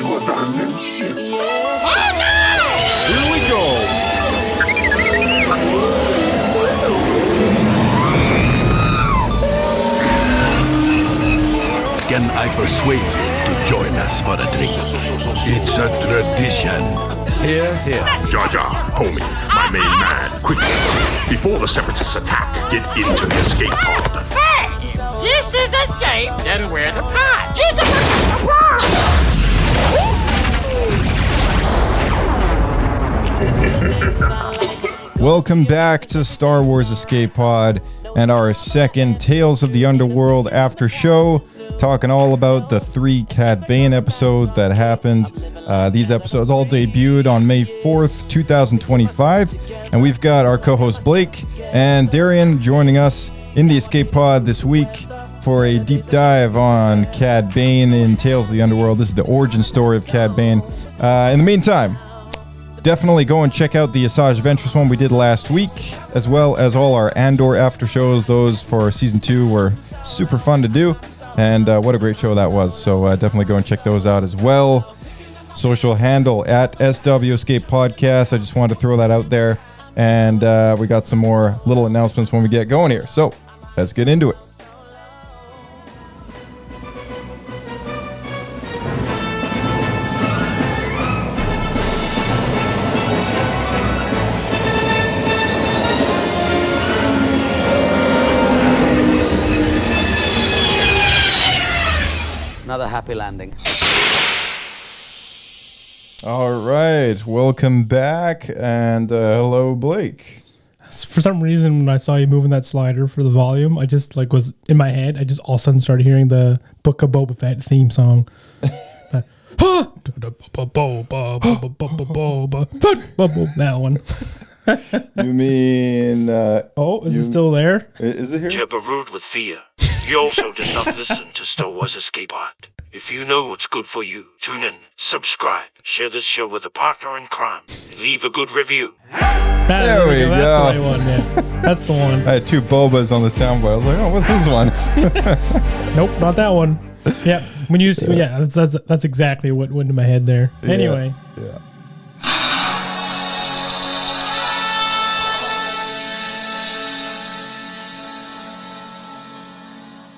to abandon ship. Oh no! Here we go! Can I persuade you to join us for a drink? It's a tradition. Here, here. Jar Jar, homie, my main man, quickly. Before the Separatists attack, get into the escape pod. Hey! This is escape, then we're the pod. Welcome back to Star Wars Escape Pod and our second Tales of the Underworld after show, talking all about the 3 Cad Bane episodes that happened. These episodes all debuted on May 4th, 2025, and we've got our co-host Blake and Darian joining us in the Escape Pod this week for a deep dive on Cad Bane in Tales of the Underworld. This is the origin story of Cad Bane. In the meantime, definitely go and check out the Asajj Ventress one we did last week, as well as all our Andor after shows. Those for season 2 were super fun to do, and what a great show that was. So definitely go and check those out as well. Social handle at SW Escape Podcast. I just wanted to throw that out there, and we got some more little announcements when we get going here. So let's get into it. Another happy landing. All right, welcome back, and hello, Blake. For some reason, when I saw you moving that slider for the volume, I just was in my head. I just all of a sudden started hearing the Book of Boba Fett theme song. That one. You mean? Is it still there? Is it here? Jabberwood with fear. You also did not listen to Star Wars Escape Pod. If you know what's good for you, tune in, subscribe, share this show with a partner in crime, and leave a good review. There we go. That's the right one, yeah. That's the one. I had 2 Bobas on the soundboard. I was like, oh, what's this one? Nope, not that one. Yeah, when you that's exactly what went into my head there. Anyway. Yeah.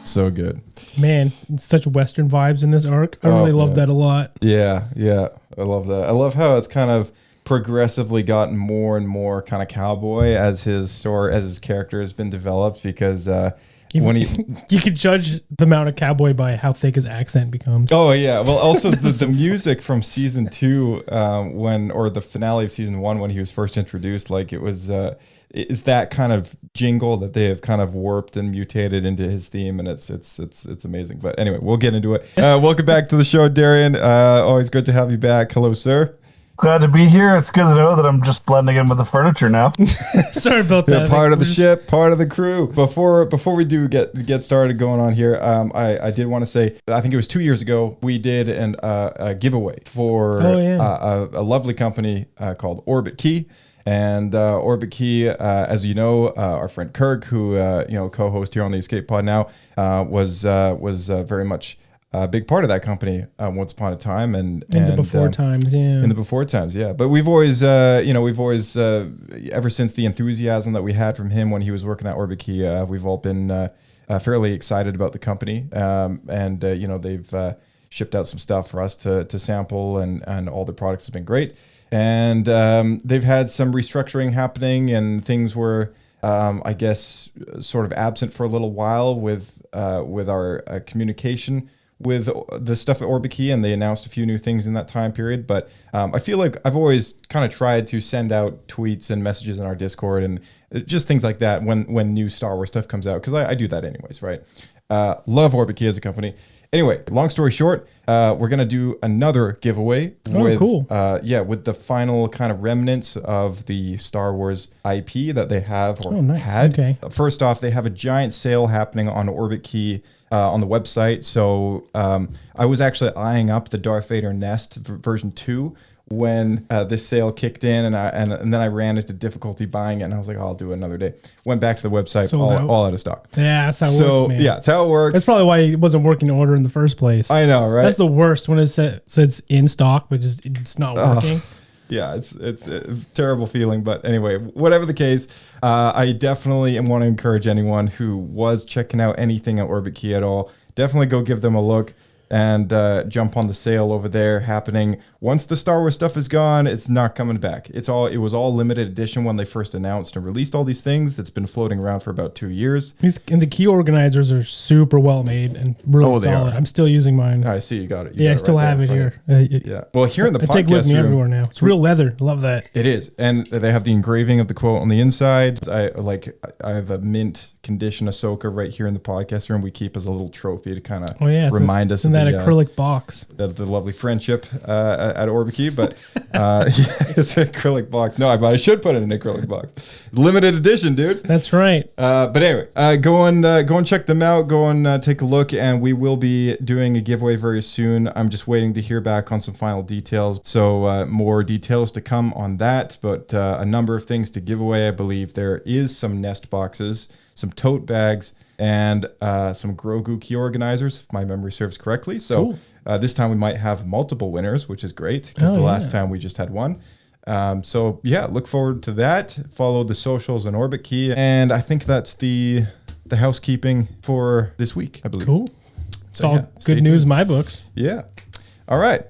So good. Man, such Western vibes in this arc. I really love that a lot. Yeah. I love that. I love how it's kind of progressively gotten more and more kind of cowboy as his character has been developed, because when you could judge the amount of cowboy by how thick his accent becomes. Oh yeah. Well, also the music from season 2, or the finale of season 1 when he was first introduced, like it was it's that kind of jingle that they have kind of warped and mutated into his theme, and it's amazing. But anyway, we'll get into it. Welcome back to the show, Darian. Always good to have you back. Hello, sir. Glad to be here. It's good to know that I'm just blending in with the furniture now. Sorry about that. Part of the ship, part of the crew. Before we do get started going on here, I did want to say, I think it was 2 years ago, we did a giveaway for a lovely company called Orbit Key. And Orbit Key, as you know, our friend Kirk, who co-host here on the Escape Pod now, was very much a big part of that company once upon a time, and in the before times, yeah. But we've always, ever since the enthusiasm that we had from him when he was working at Orbit Key, we've all been fairly excited about the company, and they've shipped out some stuff for us to sample, and all the products have been great. And they've had some restructuring happening, and things were, I guess, sort of absent for a little while with our communication with the stuff at Orbit Key, and they announced a few new things in that time period. But I feel like I've always kind of tried to send out tweets and messages in our Discord and just things like that when new Star Wars stuff comes out, because I do that anyways, right? Love Orbit Key as a company. Anyway, long story short, we're going to do another giveaway with the final kind of remnants of the Star Wars IP that they have had. Okay. First off, they have a giant sale happening on Orbit Key on the website. So I was actually eyeing up the Darth Vader Nest version 2 when this sale kicked in, and then I ran into difficulty buying it, and I was like, I'll do it another day. Went back to the website, all out of stock. Yeah, that's how it works, man. Yeah, that's how it works. That's probably why it wasn't working to order in the first place. I know, right? That's the worst when it says in stock, but just it's not working. Yeah, it's a terrible feeling. But anyway, whatever the case, I definitely want to encourage anyone who was checking out anything at Orbit Key at all, definitely go give them a look and jump on the sale over there happening. Once the Star Wars stuff is gone, it's not coming back. It was all limited edition when they first announced and released all these things. That's been floating around for about 2 years. And the key organizers are super well made and really solid. I'm still using mine. I see you got it. I still have it here. Yeah. Well, here in the podcast I take it with me room, everywhere now. It's real leather. I love that. It is, and they have the engraving of the quote on the inside. I have a mint condition Ahsoka right here in the podcast room. We keep as a little trophy to kind of remind us in of that acrylic box. The lovely friendship at Orbikey, but it's an acrylic box. No, I should put it in an acrylic box. Limited edition, dude. That's right. But anyway, go and check them out. Go and take a look, and we will be doing a giveaway very soon. I'm just waiting to hear back on some final details. So more details to come on that, but a number of things to give away. I believe there is some nest boxes, some tote bags, and some Grogu key organizers, if my memory serves correctly. So cool. This time we might have multiple winners, which is great because last time we just had one. So yeah, look forward to that. Follow the socials and Orbit Key, and I think that's the housekeeping for this week, I believe. Cool. It's all good news in my books. Yeah. All right.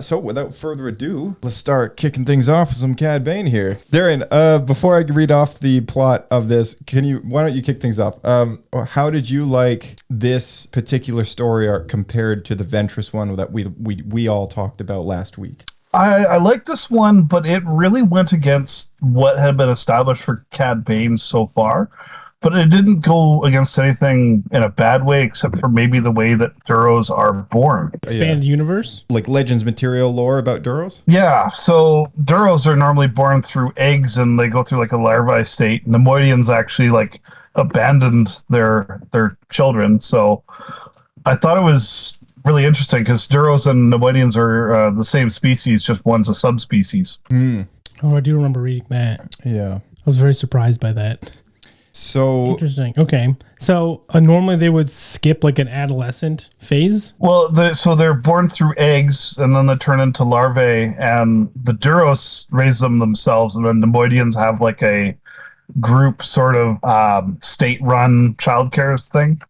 So without further ado, let's start kicking things off with some Cad Bane here. Darian, before I read off the plot of this, why don't you kick things off? How did you like this particular story arc compared to the Ventress one that we all talked about last week? I like this one, but it really went against what had been established for Cad Bane so far. But it didn't go against anything in a bad way, except for maybe the way that Duros are born. Expanded universe? Like Legends material lore about Duros? Yeah, so Duros are normally born through eggs, and they go through like a larvae state. Nemoidians actually like abandoned their children. So I thought it was really interesting because Duros and Nemoidians are the same species, just one's a subspecies. Oh, I do remember reading that. Yeah. I was very surprised by that. So interesting. Okay, so normally they would skip like an adolescent phase. Well, so they're born through eggs, and then they turn into larvae, and the Duros raise them themselves, and then the Nemoidians have like a group sort of state-run childcare thing.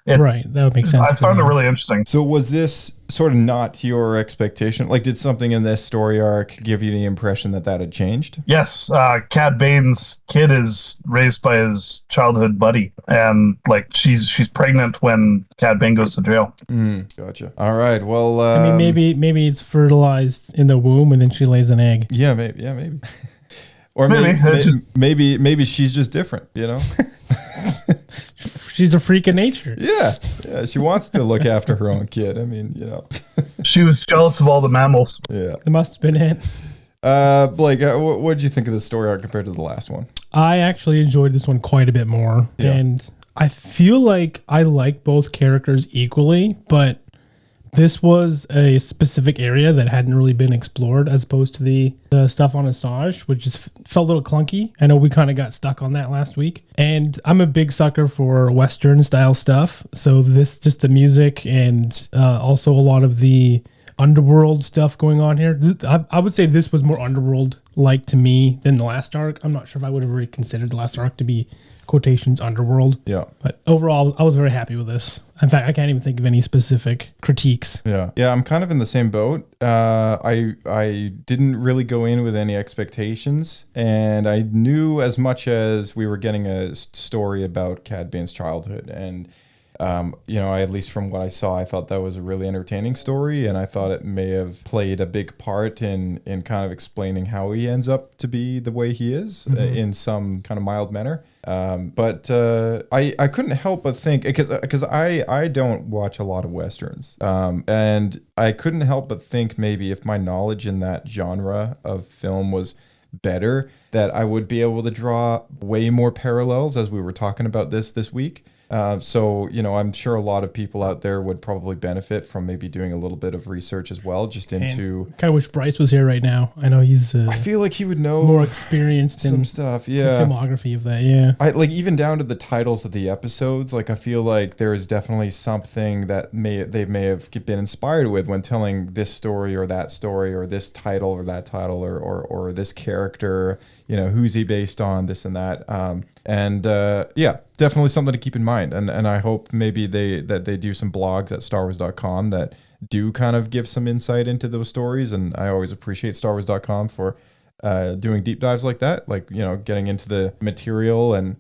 Right, that would make sense. I found it really interesting. So was this sort of not your expectation? Like, did something in this story arc give you the impression that had changed? Yes, Cad Bane's kid is raised by his childhood buddy, and like she's pregnant when Cad Bane goes to jail. Gotcha. All right. Well, I mean, maybe it's fertilized in the womb and then she lays an egg. Yeah, maybe. Yeah, maybe. Or maybe she's just different. You know. She's a freak of nature. Yeah, she wants to look after her own kid. I mean, you know. She was jealous of all the mammals. Yeah. It must have been it. Blake, what did you think of the story arc compared to the last one? I actually enjoyed this one quite a bit more. Yeah. And I feel like I like both characters equally, but this was a specific area that hadn't really been explored as opposed to the stuff on Asajj, which just felt a little clunky. I know we kind of got stuck on that last week. And I'm a big sucker for Western style stuff. So this, just the music and also a lot of the Underworld stuff going on here. I would say this was more Underworld-like to me than the last arc. I'm not sure if I would have really considered the last arc to be quotations Underworld. Yeah. But overall, I was very happy with this. In fact, I can't even think of any specific critiques. Yeah. I'm kind of in the same boat. I didn't really go in with any expectations, and I knew as much as we were getting a story about Cad Bane's childhood, and at least from what I saw, I thought that was a really entertaining story, and I thought it may have played a big part in kind of explaining how he ends up to be the way he is in some kind of mild manner. But I couldn't help but think, because I don't watch a lot of Westerns, and I couldn't help but think maybe if my knowledge in that genre of film was better, that I would be able to draw way more parallels, as we were talking about this week. So, I'm sure a lot of people out there would probably benefit from maybe doing a little bit of research as well, just into. Kind of wish Bryce was here right now. I know he's. I feel like he would know more experienced some in stuff. Yeah, filmography of that. Yeah, I like even down to the titles of the episodes. Like I feel like there is definitely something that they may have been inspired with when telling this story or that story or this title or that title or this character. Who's he based on, this and that. Yeah, definitely something to keep in mind. And I hope maybe they do some blogs at starwars.com that do kind of give some insight into those stories. And I always appreciate starwars.com for doing deep dives like that, like, getting into the material and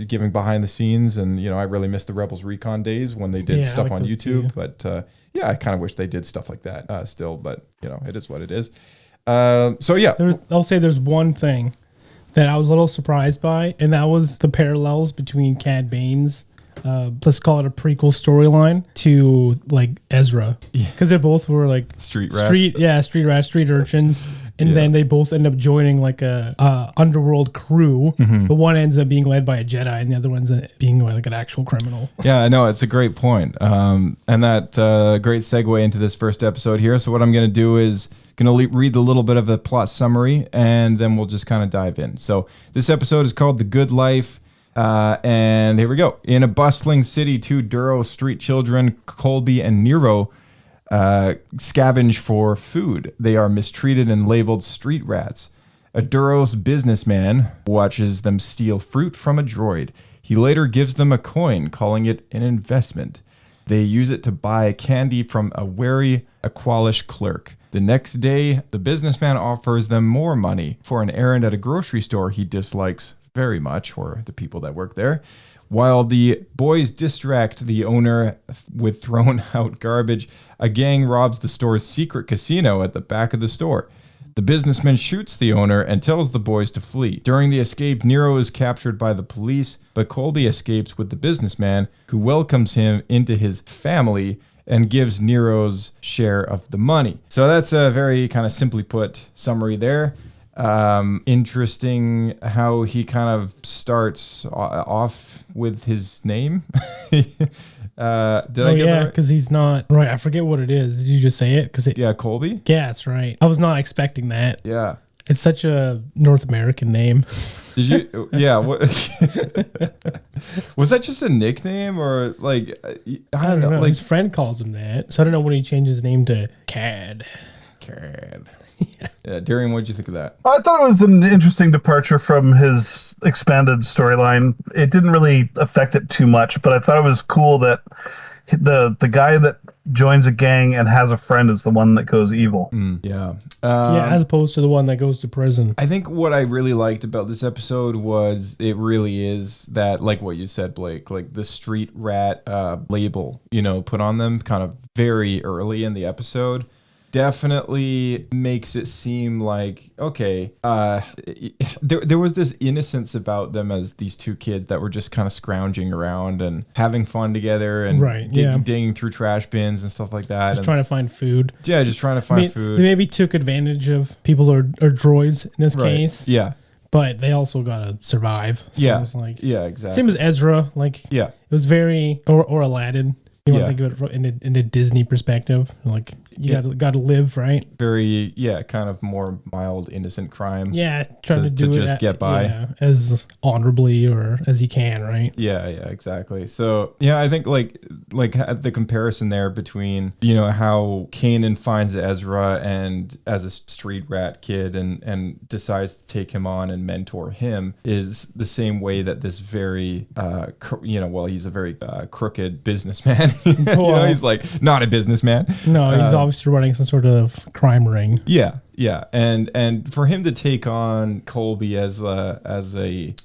giving behind the scenes. And, I really miss the Rebels Recon days when they did stuff on YouTube. But I kind of wish they did stuff like that still. But, it is what it is. So, yeah. I'll say there's one thing that I was a little surprised by, and that was the parallels between Cad Bane's, let's call it a prequel storyline, to like Ezra, because they both were like street urchins, and then they both end up joining like a underworld crew. But one ends up being led by a Jedi, and the other one's being like an actual criminal. Yeah, I know, it's a great point, and that great segue into this first episode here. So what I'm going to do is going to read a little bit of a plot summary, and then we'll just kind of dive in. So this episode is called The Good Life, and here we go. In a bustling city, two Duros street children, Colby and Nero, scavenge for food. They are mistreated and labeled street rats. A Duros businessman watches them steal fruit from a droid. He later gives them a coin, calling it an investment. They use it to buy candy from a wary Aqualish clerk. The next day, the businessman offers them more money for an errand at a grocery store he dislikes very much, or the people that work there. While the boys distract the owner with thrown out garbage, a gang robs the store's secret casino at the back of the store. The businessman shoots the owner and tells the boys to flee. During the escape, Nero is captured by the police, but Colby escapes with the businessman, who welcomes him into his family and gives Nero's share of the money. So that's a very kind of simply put summary there. Interesting how he kind of starts off with his name. Did I get that right? Because he's not right. I forget what it is. Did you just say it? Colby. Yeah, that's right. I was not expecting that. Yeah, it's such a North American name. Did you? Yeah. What, was that just a nickname or like? I don't know. Like, his friend calls him that, so I don't know when he changed his name to Cad. Yeah, Darian, what did you think of that? I thought it was an interesting departure from his expanded storyline. It didn't really affect it too much, but I thought it was cool that the guy that joins a gang and has a friend is the one that goes evil. Yeah. As opposed to the one that goes to prison. I think what I really liked about this episode was it really is that, like what you said, Blake, like the street rat label, put on them kind of very early in the episode. Definitely makes it seem like, okay, there was this innocence about them as these two kids that were just kind of scrounging around and having fun together and digging through trash bins and stuff like that. Just trying to find food. Yeah, just trying to find food. They maybe took advantage of people or droids in this case. Yeah. But they also got to survive. So yeah. It's like, yeah, exactly. Same as Ezra. Like, yeah. It was very, or Aladdin. You want to think of it in a Disney perspective, like you got to live, right? Very, kind of more mild, innocent crime. Yeah, trying to do it just get by as honorably or as you can, right? Yeah, exactly. So I think like the comparison there between how Kanan finds Ezra and as a street rat kid and decides to take him on and mentor him is the same way that this very he's a very crooked businessman. He's like not a busindsman. No, he's obviously running some sort of crime ring. Yeah, and for him to take on Colby as a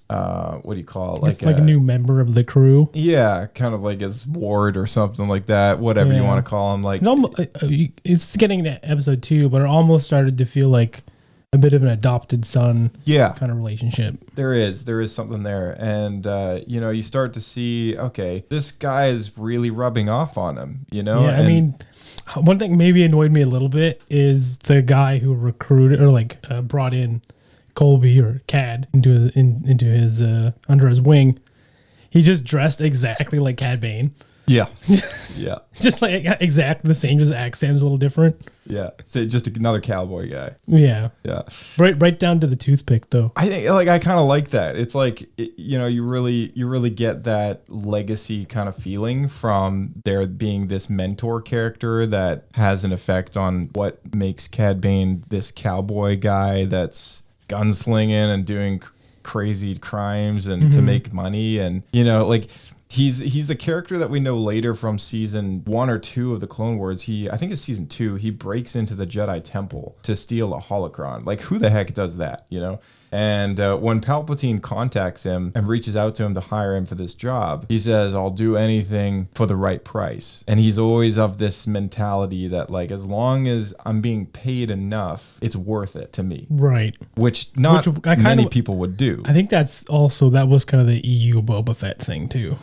what do you call it? Like a new member of the crew. Yeah, kind of like his ward or something like that. Whatever you want to call him. Like it's getting to episode 2, but it almost started to feel like a bit of an adopted son kind of relationship. There is something there. And, you start to see, okay, this guy is really rubbing off on him, Yeah, I mean, one thing maybe annoyed me a little bit is the guy who recruited or brought in Colby or Cad into his under his wing. he just dressed exactly like Cad Bane. Yeah. Yeah. Just like exactly the same, just the accent's a little different. Yeah. So just another cowboy guy. Yeah. Yeah. Right down to the toothpick though. I think like I kind of like that. It's like you really get that legacy kind of feeling from there being this mentor character that has an effect on what makes Cad Bane this cowboy guy that's gunslinging and doing crazy crimes and to make money, and like he's a character that we know later from season 1 or 2 of the Clone Wars. I think it's season 2. He breaks into the Jedi Temple to steal a holocron. Like, who the heck does that? And when Palpatine contacts him and reaches out to him to hire him for this job, he says, "I'll do anything for the right price." And he's always of this mentality that, like, as long as I'm being paid enough, it's worth it to me. Right. Which many people would do. I think that was kind of the EU Boba Fett thing too.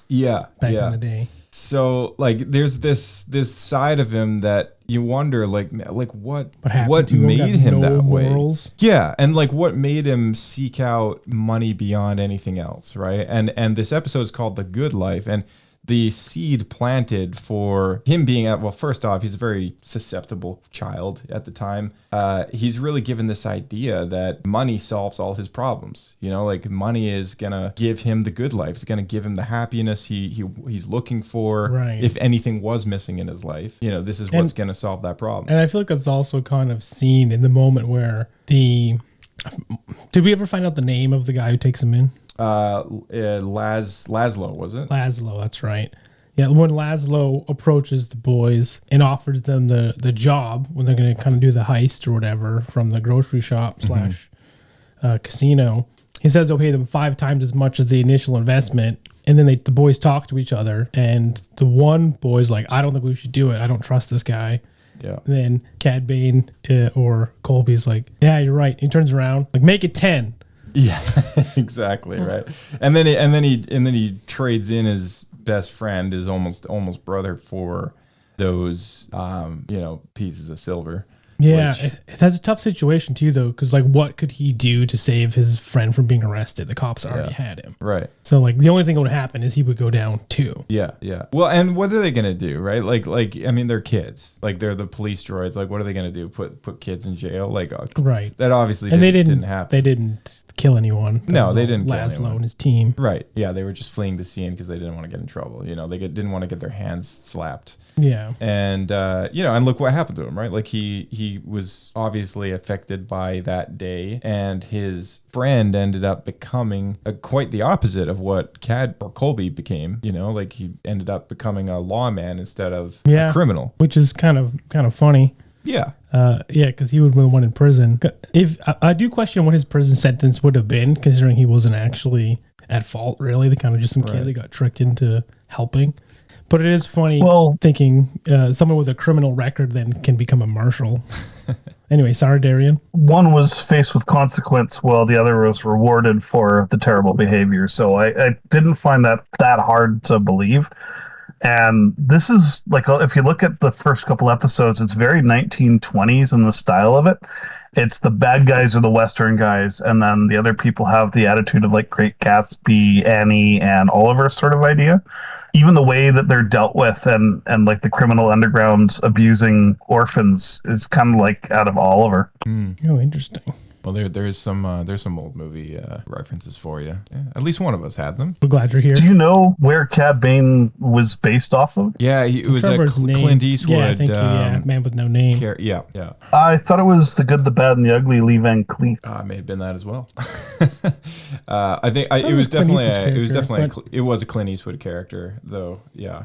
Yeah. Back in the day. So like there's this side of him that you wonder like what to him? made him No that morals? way. Yeah, and like what made him seek out money beyond anything else, right? And this episode is called The Good Life, and the seed planted for him being first off, he's a very susceptible child at the time. He's really given this idea that money solves all his problems. Like money is gonna give him the good life. It's gonna give him the happiness he's looking for. Right. If anything was missing in his life, this is what's gonna solve that problem. And I feel like that's also kind of seen in the moment where did we ever find out the name of the guy who takes him in? Laszlo, was it? Laszlo, that's right. Yeah, when Laszlo approaches the boys and offers them the job when they're going to kind of do the heist or whatever from the grocery shop / casino, he says they'll pay them 5 times as much as the initial investment. And then the boys talk to each other, and the one boy's like, "I don't think we should do it. I don't trust this guy." Yeah. And then Cad Bane or Colby's like, "Yeah, you're right." He turns around, like, "Make it 10." Yeah, exactly, right. And then he trades in his best friend, his almost brother, for those pieces of silver. Yeah, that's a tough situation too, though, because like, what could he do to save his friend from being arrested? The cops already had him, right? So like, the only thing that would happen is he would go down too. Yeah. Well, and what are they gonna do, right? Like I mean, they're kids. Like they're the police droids. Like, what are they gonna do? Put kids in jail? Like, right? That obviously didn't happen. They didn't kill anyone. No, they didn't kill Laszlo anyone. and his team. Right. Yeah, they were just fleeing the scene because they didn't want to get in trouble. They didn't want to get their hands slapped. Yeah. And and look what happened to him, right? Like he was obviously affected by that day, and his friend ended up becoming quite the opposite of what Cad or Colby became. Like he ended up becoming a lawman instead of a criminal, which is kind of funny. Yeah. Because he would have been the one in prison. If I do question what his prison sentence would have been, considering he wasn't actually at fault, really. They kind of just some kid that got tricked into helping. But it is funny thinking someone with a criminal record then can become a marshal. Anyway, sorry, Darian. One was faced with consequence while the other was rewarded for the terrible behavior. So I didn't find that hard to believe. And this is like, if you look at the first couple episodes, it's very 1920s in the style of it. It's the bad guys are the Western guys, and then the other people have the attitude of like Great Gatsby, Annie, and Oliver sort of idea. Even the way that they're dealt with and like the criminal underground abusing orphans is kind of like out of Oliver. Oh, interesting. Well, there's some old movie references for you. Yeah, at least one of us had them. We're glad you're here. Do you know where Cad Bane was based off of? Yeah, it was Clint Eastwood. Yeah, thank you. Man with No Name. Yeah. I thought it was The Good, the Bad, and the Ugly, Lee Van Cleef. It may have been that as well. I think it was definitely a Clint Eastwood character, though. Yeah.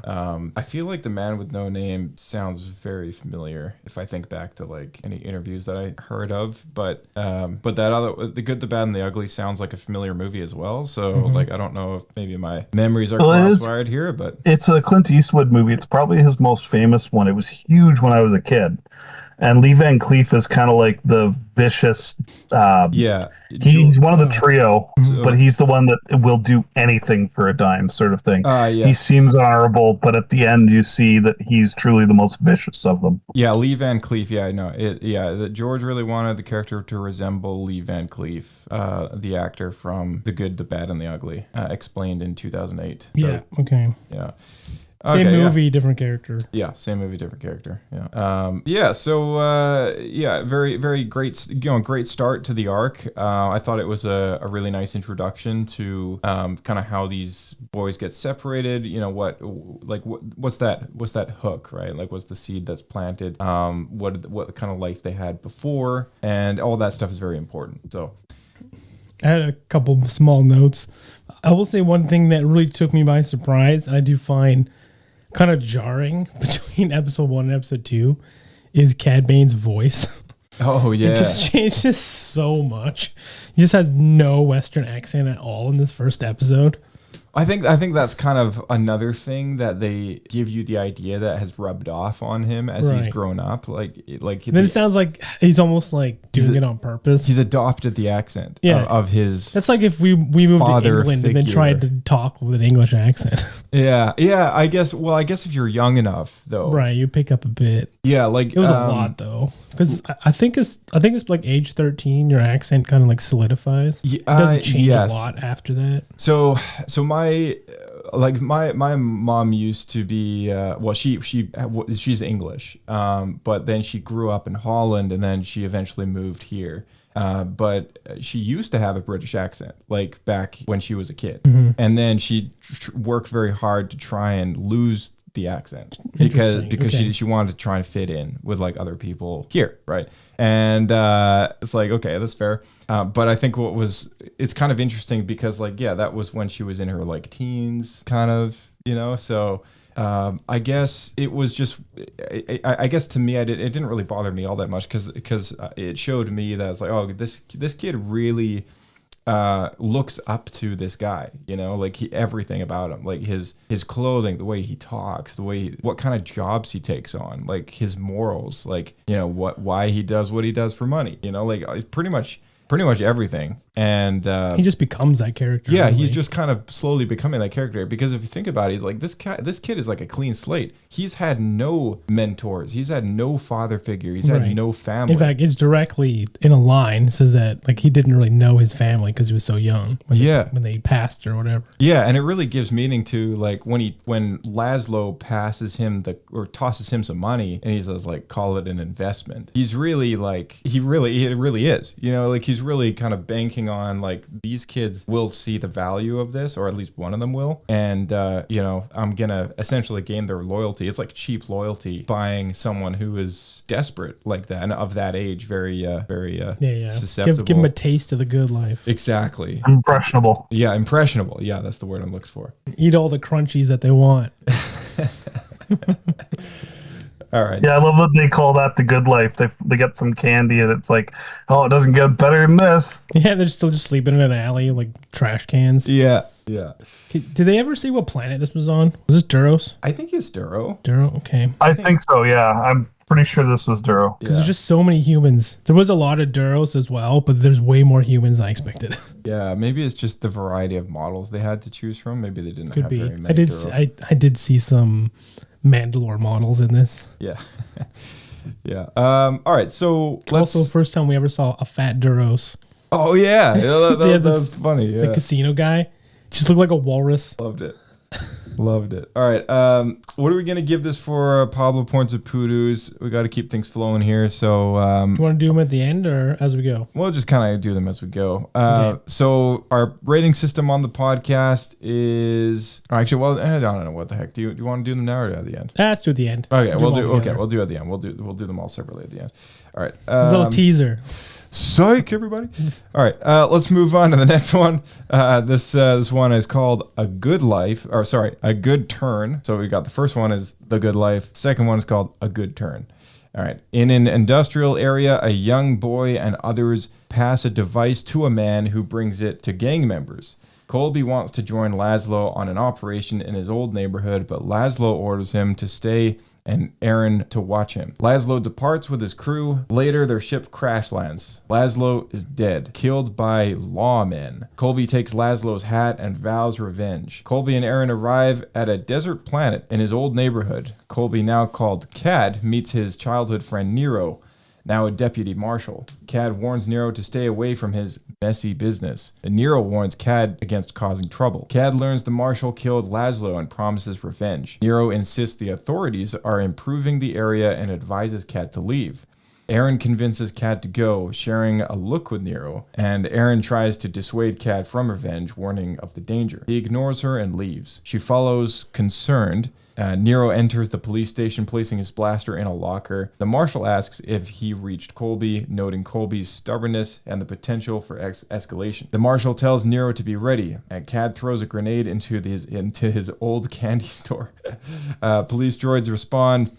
I feel like The Man with No Name sounds very familiar if I think back to like any interviews that I heard of, but that other The Good, the Bad, and the Ugly sounds like a familiar movie as well. So like I don't know if maybe my memories are cross-wired here, but it's a Clint Eastwood movie. It's probably his most famous one. It was huge when I was a kid. And Lee Van Cleef is kind of like the vicious. Yeah, He's one of the trio, but he's the one that will do anything for a dime, sort of thing. Yeah. He seems honorable, but at the end, you see that he's truly the most vicious of them. Yeah, Lee Van Cleef. Yeah, I know. That George really wanted the character to resemble Lee Van Cleef, the actor from The Good, the Bad, and the Ugly, explained in 2008. So, Yeah. Okay. Yeah. Same Okay, movie, different character. Yeah, same movie, different character. Yeah. So very, very great. Great start to the arc. I thought it was a really nice introduction to kind of how these boys get separated. What's that hook, right? Like, what's the seed that's planted? What kind of life they had before, and all that stuff is very important. So, I had a couple small notes. I will say one thing that really took me by surprise, I do find kind of jarring between episode 1 and episode 2, is Cad Bane's voice. Oh yeah, It just changes so much. He just has no Western accent at all in this first episode. I think that's kind of another thing that they give you the idea that has rubbed off on him as he's Right. grown up. Like Then it sounds like he's almost like doing it on purpose. he's adopted the accent of his. That's like if we moved to father England and then figure. tried to talk with an English accent. Yeah. I guess if you're young enough though. Right, you pick up a bit. Yeah, like It was a lot though, because I think it's like age 13, your accent kind of like solidifies. It doesn't change yes. a lot after that. So my mom used to be she's English, but then she grew up in Holland and then she eventually moved here. But she used to have a British accent, like back when she was a kid, and then she worked very hard to try and lose the accent because Okay. she wanted to try and fit in with like other people here, right? And it's like, okay, that's fair. But I think it's kind of interesting because that was when she was in her like teens, kind of, so I guess it was just, I guess to me, it didn't really bother me all that much because it showed me that it's like, oh, this kid really looks up to this guy, everything about him, like his clothing, the way he talks, what kind of jobs he takes on, like his morals, why he does what he does for money, pretty much everything. And He just becomes that character. yeah, really. he's just kind of slowly becoming that character because if you think about it, he's like this kid is like a clean slate. He's had no mentors. He's had no father figure. He's had Right. no family. In fact, it's directly in a line says that like he didn't really know his family because he was so young when they passed or whatever. Yeah, and it really gives meaning to like when Laszlo passes him or tosses him some money and he says like call it an investment. He's really like it really is. He's really kind of banking on like these kids will see the value of this, or at least one of them will, and I'm gonna essentially gain their loyalty. It's like cheap loyalty, buying someone who is desperate like that and of that age, very susceptible. Give him a taste of the good life. Exactly. Impressionable. Yeah, impressionable. Yeah, that's the word I'm looking for. Eat all the crunchies that they want. All right. Yeah, I love that they call that the good life. They get some candy and it's like, oh, it doesn't get better than this. Yeah, they're still just sleeping in an alley like trash cans. Yeah. Did they ever see what planet this was on? Was this Duros? I think it's Duro. Duro, okay. I think so, yeah. I'm pretty sure this was Duro. Because there's just so many humans. There was a lot of Duros as well, but there's way more humans than I expected. Yeah, maybe it's just the variety of models they had to choose from. Maybe they didn't Could have be. very many. I did. Duro. I did see some Mandalore models in this. Yeah. Yeah. All right. So let's. Also, first time we ever saw a fat Duros. Oh yeah, Yeah, that's funny. Yeah. The casino guy just looked like a walrus. Loved it. Loved it. All right. What are we gonna give this for Pablo points of Poodoos? We got to keep things flowing here. So Do you want to do them at the end or as we go? we'll just kind of do them as we go. Okay. So our rating system on the podcast is actually, well, I don't know what the heck. Do you want to do them now or at the end? Let's do it at the end. Okay, we'll them do. all Okay, together. we'll do at the end. We'll do them all separately at the end. All right. It's a little teaser. Psych, everybody. All right, let's move on to the next one. This one is called A Good Life, or sorry, A Good Turn. So we got the first one is The Good Life. Second one is called A Good Turn. All right. In an industrial area, a young boy and others pass a device to a man who brings it to gang members. Colby wants to join Laszlo on an operation in his old neighborhood, but Laszlo orders him to stay and Aaron to watch him. Laszlo departs with his crew. Later, their ship crash lands. Laszlo is dead, killed by lawmen. Colby takes Laszlo's hat and vows revenge. Colby and Aaron arrive at a desert planet in his old neighborhood. Colby, now called Cad, meets his childhood friend Nero, now a deputy marshal. Cad warns Nero to stay away from his messy business, and Nero warns Cad against causing trouble. Cad learns the marshal killed Laszlo and promises revenge. Nero insists the authorities are improving the area and advises Cad to leave. Aaron convinces Cad to go, sharing a look with Nero, and Aaron tries to dissuade Cad from revenge, warning of the danger. He ignores her and leaves. She follows, concerned. Nero enters the police station, placing his blaster in a locker. The marshal asks if he reached Colby, noting Colby's stubbornness and the potential for escalation. The marshal tells Nero to be ready, and Cad throws a grenade into his old candy store. Police droids respond.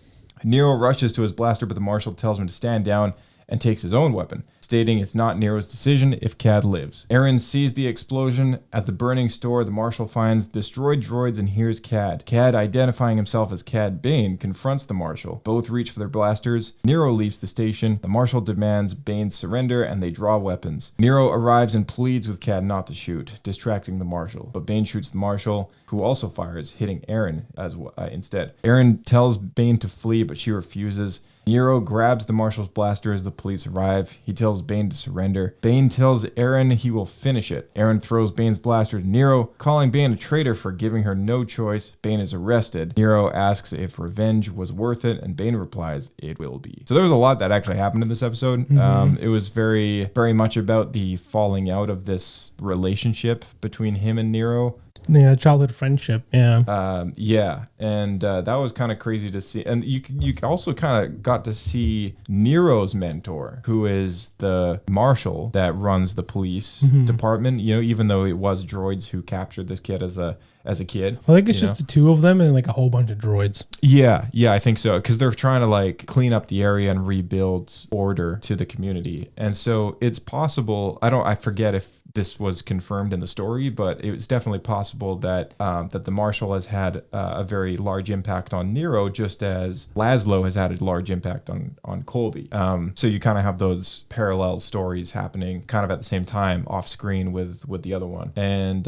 Nero rushes to his blaster, but the marshal tells him to stand down and takes his own weapon, stating it's not Nero's decision if Cad lives. Aaron sees the explosion at the burning store. The marshal finds destroyed droids and hears Cad. Cad, identifying himself as Cad Bane, confronts the marshal. Both reach for their blasters. Nero leaves the station. The marshal demands Bane's surrender, and they draw weapons. Nero arrives and pleads with Cad not to shoot, distracting the marshal. But Bane shoots the marshal, who also fires, hitting Aaron instead. Aaron tells Bane to flee, but she refuses. Nero grabs the marshal's blaster as the police arrive. He tells Bane to surrender. Bane tells Aaron he will finish it. Aaron throws Bane's blaster to Nero, calling Bane a traitor for giving her no choice. Bane is arrested. Nero asks if revenge was worth it, and Bane replies, it will be. So there was a lot that actually happened in this episode. It was very, very much about the falling out of this relationship between him and Nero. Yeah, childhood friendship. Yeah. And that was kind of crazy to see. And you also kind of got to see Nero's mentor, who is the marshal that runs the police department. You know, even though it was droids who captured this kid as a kid. I think it's just the two of them and like a whole bunch of droids. Yeah, I think so. Because they're trying to like clean up the area and rebuild order to the community. And so it's possible. I forget if this was confirmed in the story, but it was definitely possible that that the marshal has had a very large impact on Nero, just as Laszlo has had a large impact on Colby. So you kind of have those parallel stories happening kind of at the same time off screen with the other one. And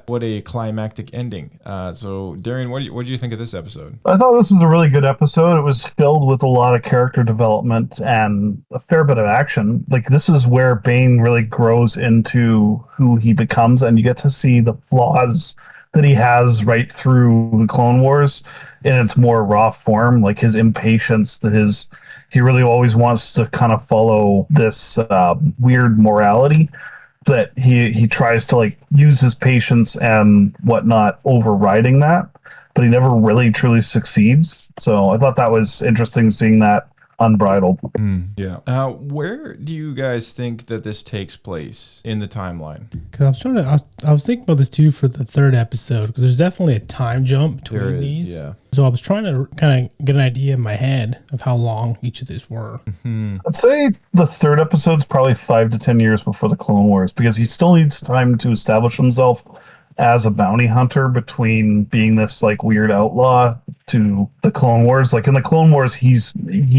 what a climactic ending. So Darian, what do you think of this episode? I thought this was a really good episode. It was filled with a lot of character development and a fair bit of action. Like, this is where Bane really grows into who he becomes, and you get to see the flaws that he has right through the Clone Wars in its more raw form, like his impatience, he really always wants to kind of follow this weird morality that he tries to like use his patience and whatnot overriding that, but he never really truly succeeds. So I thought that was interesting, seeing that unbridled. Where do you guys think that this takes place in the timeline? Because I was thinking about this too for the third episode, because there's definitely a time jump between these. Yeah. So I was trying to kind of get an idea in my head of how long each of these were. I'd say the third episode's probably 5 to 10 years before the Clone Wars, because he still needs time to establish himself as a bounty hunter between being this like weird outlaw to the Clone Wars. Like in the Clone Wars, he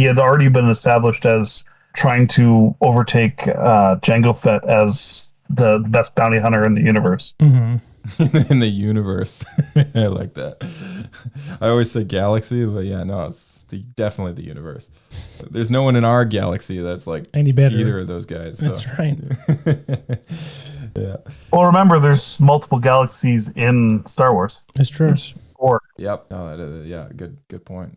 had already been established as trying to overtake Jango Fett as the best bounty hunter in the universe. In the universe. I like that. I always say galaxy, but yeah, no, it's definitely the universe. There's no one in our galaxy that's like any better either of those guys. That's right. Yeah. Well, remember, there's multiple galaxies in Star Wars. That's true. Yep. No, good point.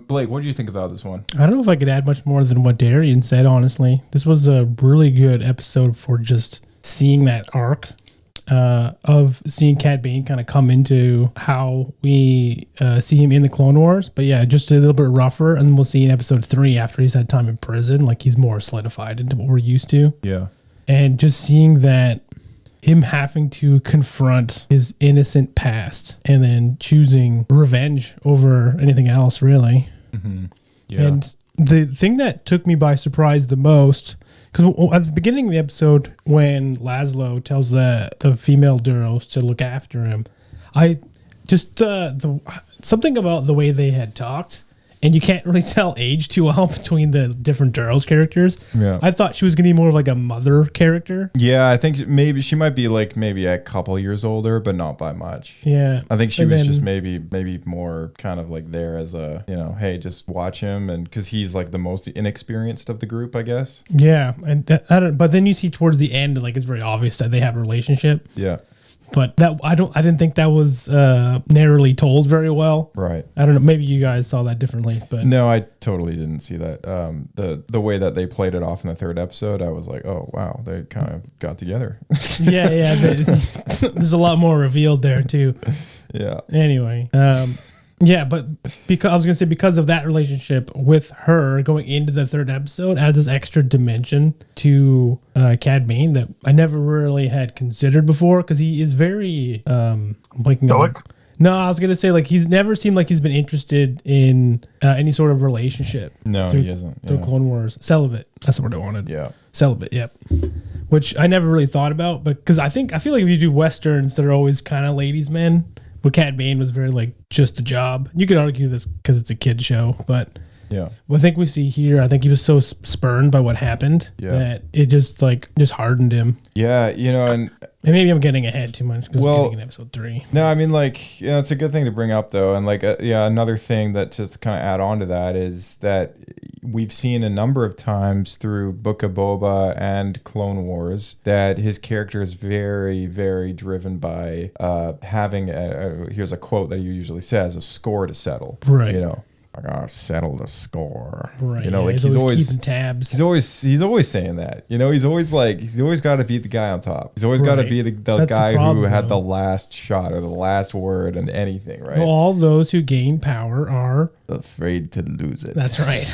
Blake, what do you think about this one? I don't know if I could add much more than what Darian said, honestly. This was a really good episode for just seeing that arc of seeing Cad Bane kind of come into how we see him in the Clone Wars. But yeah, just a little bit rougher. And we'll see in episode 3 after he's had time in prison, like he's more solidified into what we're used to. Yeah. And just seeing that him having to confront his innocent past and then choosing revenge over anything else, really. Yeah. And the thing that took me by surprise the most, because at the beginning of the episode, when Laszlo tells the female Duros to look after him, I just something about the way they had talked, and you can't really tell age too well between the different Duros characters. Yeah. I thought she was going to be more of like a mother character. Yeah, I think maybe she might be like maybe a couple years older, but not by much. Yeah. I think she And was then- just maybe more kind of like there as a, hey, just watch him, and because he's like the most inexperienced of the group, I guess. Yeah, and but then you see towards the end, like it's very obvious that they have a relationship. Yeah. But that I didn't think that was narrowly told very well. Right. I don't know. Maybe you guys saw that differently, but No, I totally didn't see that. The way that they played it off in the third episode, I was like, oh wow, they kind of got together. yeah. There's a lot more revealed there too. Yeah. Anyway, yeah, but because I was gonna say because of that relationship with her going into the third episode adds this extra dimension to Cad Bane that I never really had considered before because he is very Stoic? No, I was gonna say like he's never seemed like he's been interested in any sort of relationship. No, through, he isn't. Through Yeah. Clone Wars, celibate. That's the word I wanted. Yeah. Celibate. Yep. Which I never really thought about, but because I feel like if you do westerns, they're always kind of ladies' men. But Cad Bane was very like just a job. You could argue this because it's a kid show, but Yeah. I think we see here. I think he was so spurned by what happened that it just hardened him. Yeah, and maybe I'm getting ahead too much because we're getting in episode 3. No, I mean, like, it's a good thing to bring up, though. And, like, another thing that just kind of add on to that is that we've seen a number of times through Book of Boba and Clone Wars that his character is very, very driven by having, here's a quote that he usually says, a score to settle. Right. I gotta settle the score. Right. Like he's always keeping tabs. He's always saying that. He's always got to be the guy on top. He's always got to be the guy who had the last shot or the last word and anything, right? Well, all those who gain power are afraid to lose it. That's right.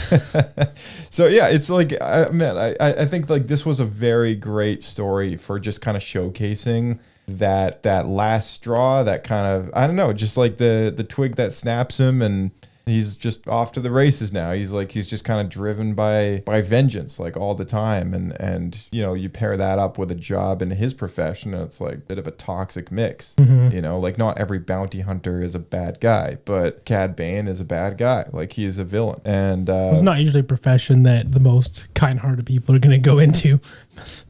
So yeah, it's like, I think like this was a very great story for just kind of showcasing that last straw, that kind of, I don't know, just like the twig that snaps him, and he's just off to the races now. He's just kind of driven by vengeance like all the time. And you pair that up with a job in his profession, and it's like a bit of a toxic mix. Like not every bounty hunter is a bad guy, but Cad Bane is a bad guy. Like he is a villain. And it's not usually a profession that the most kind-hearted people are going to go into.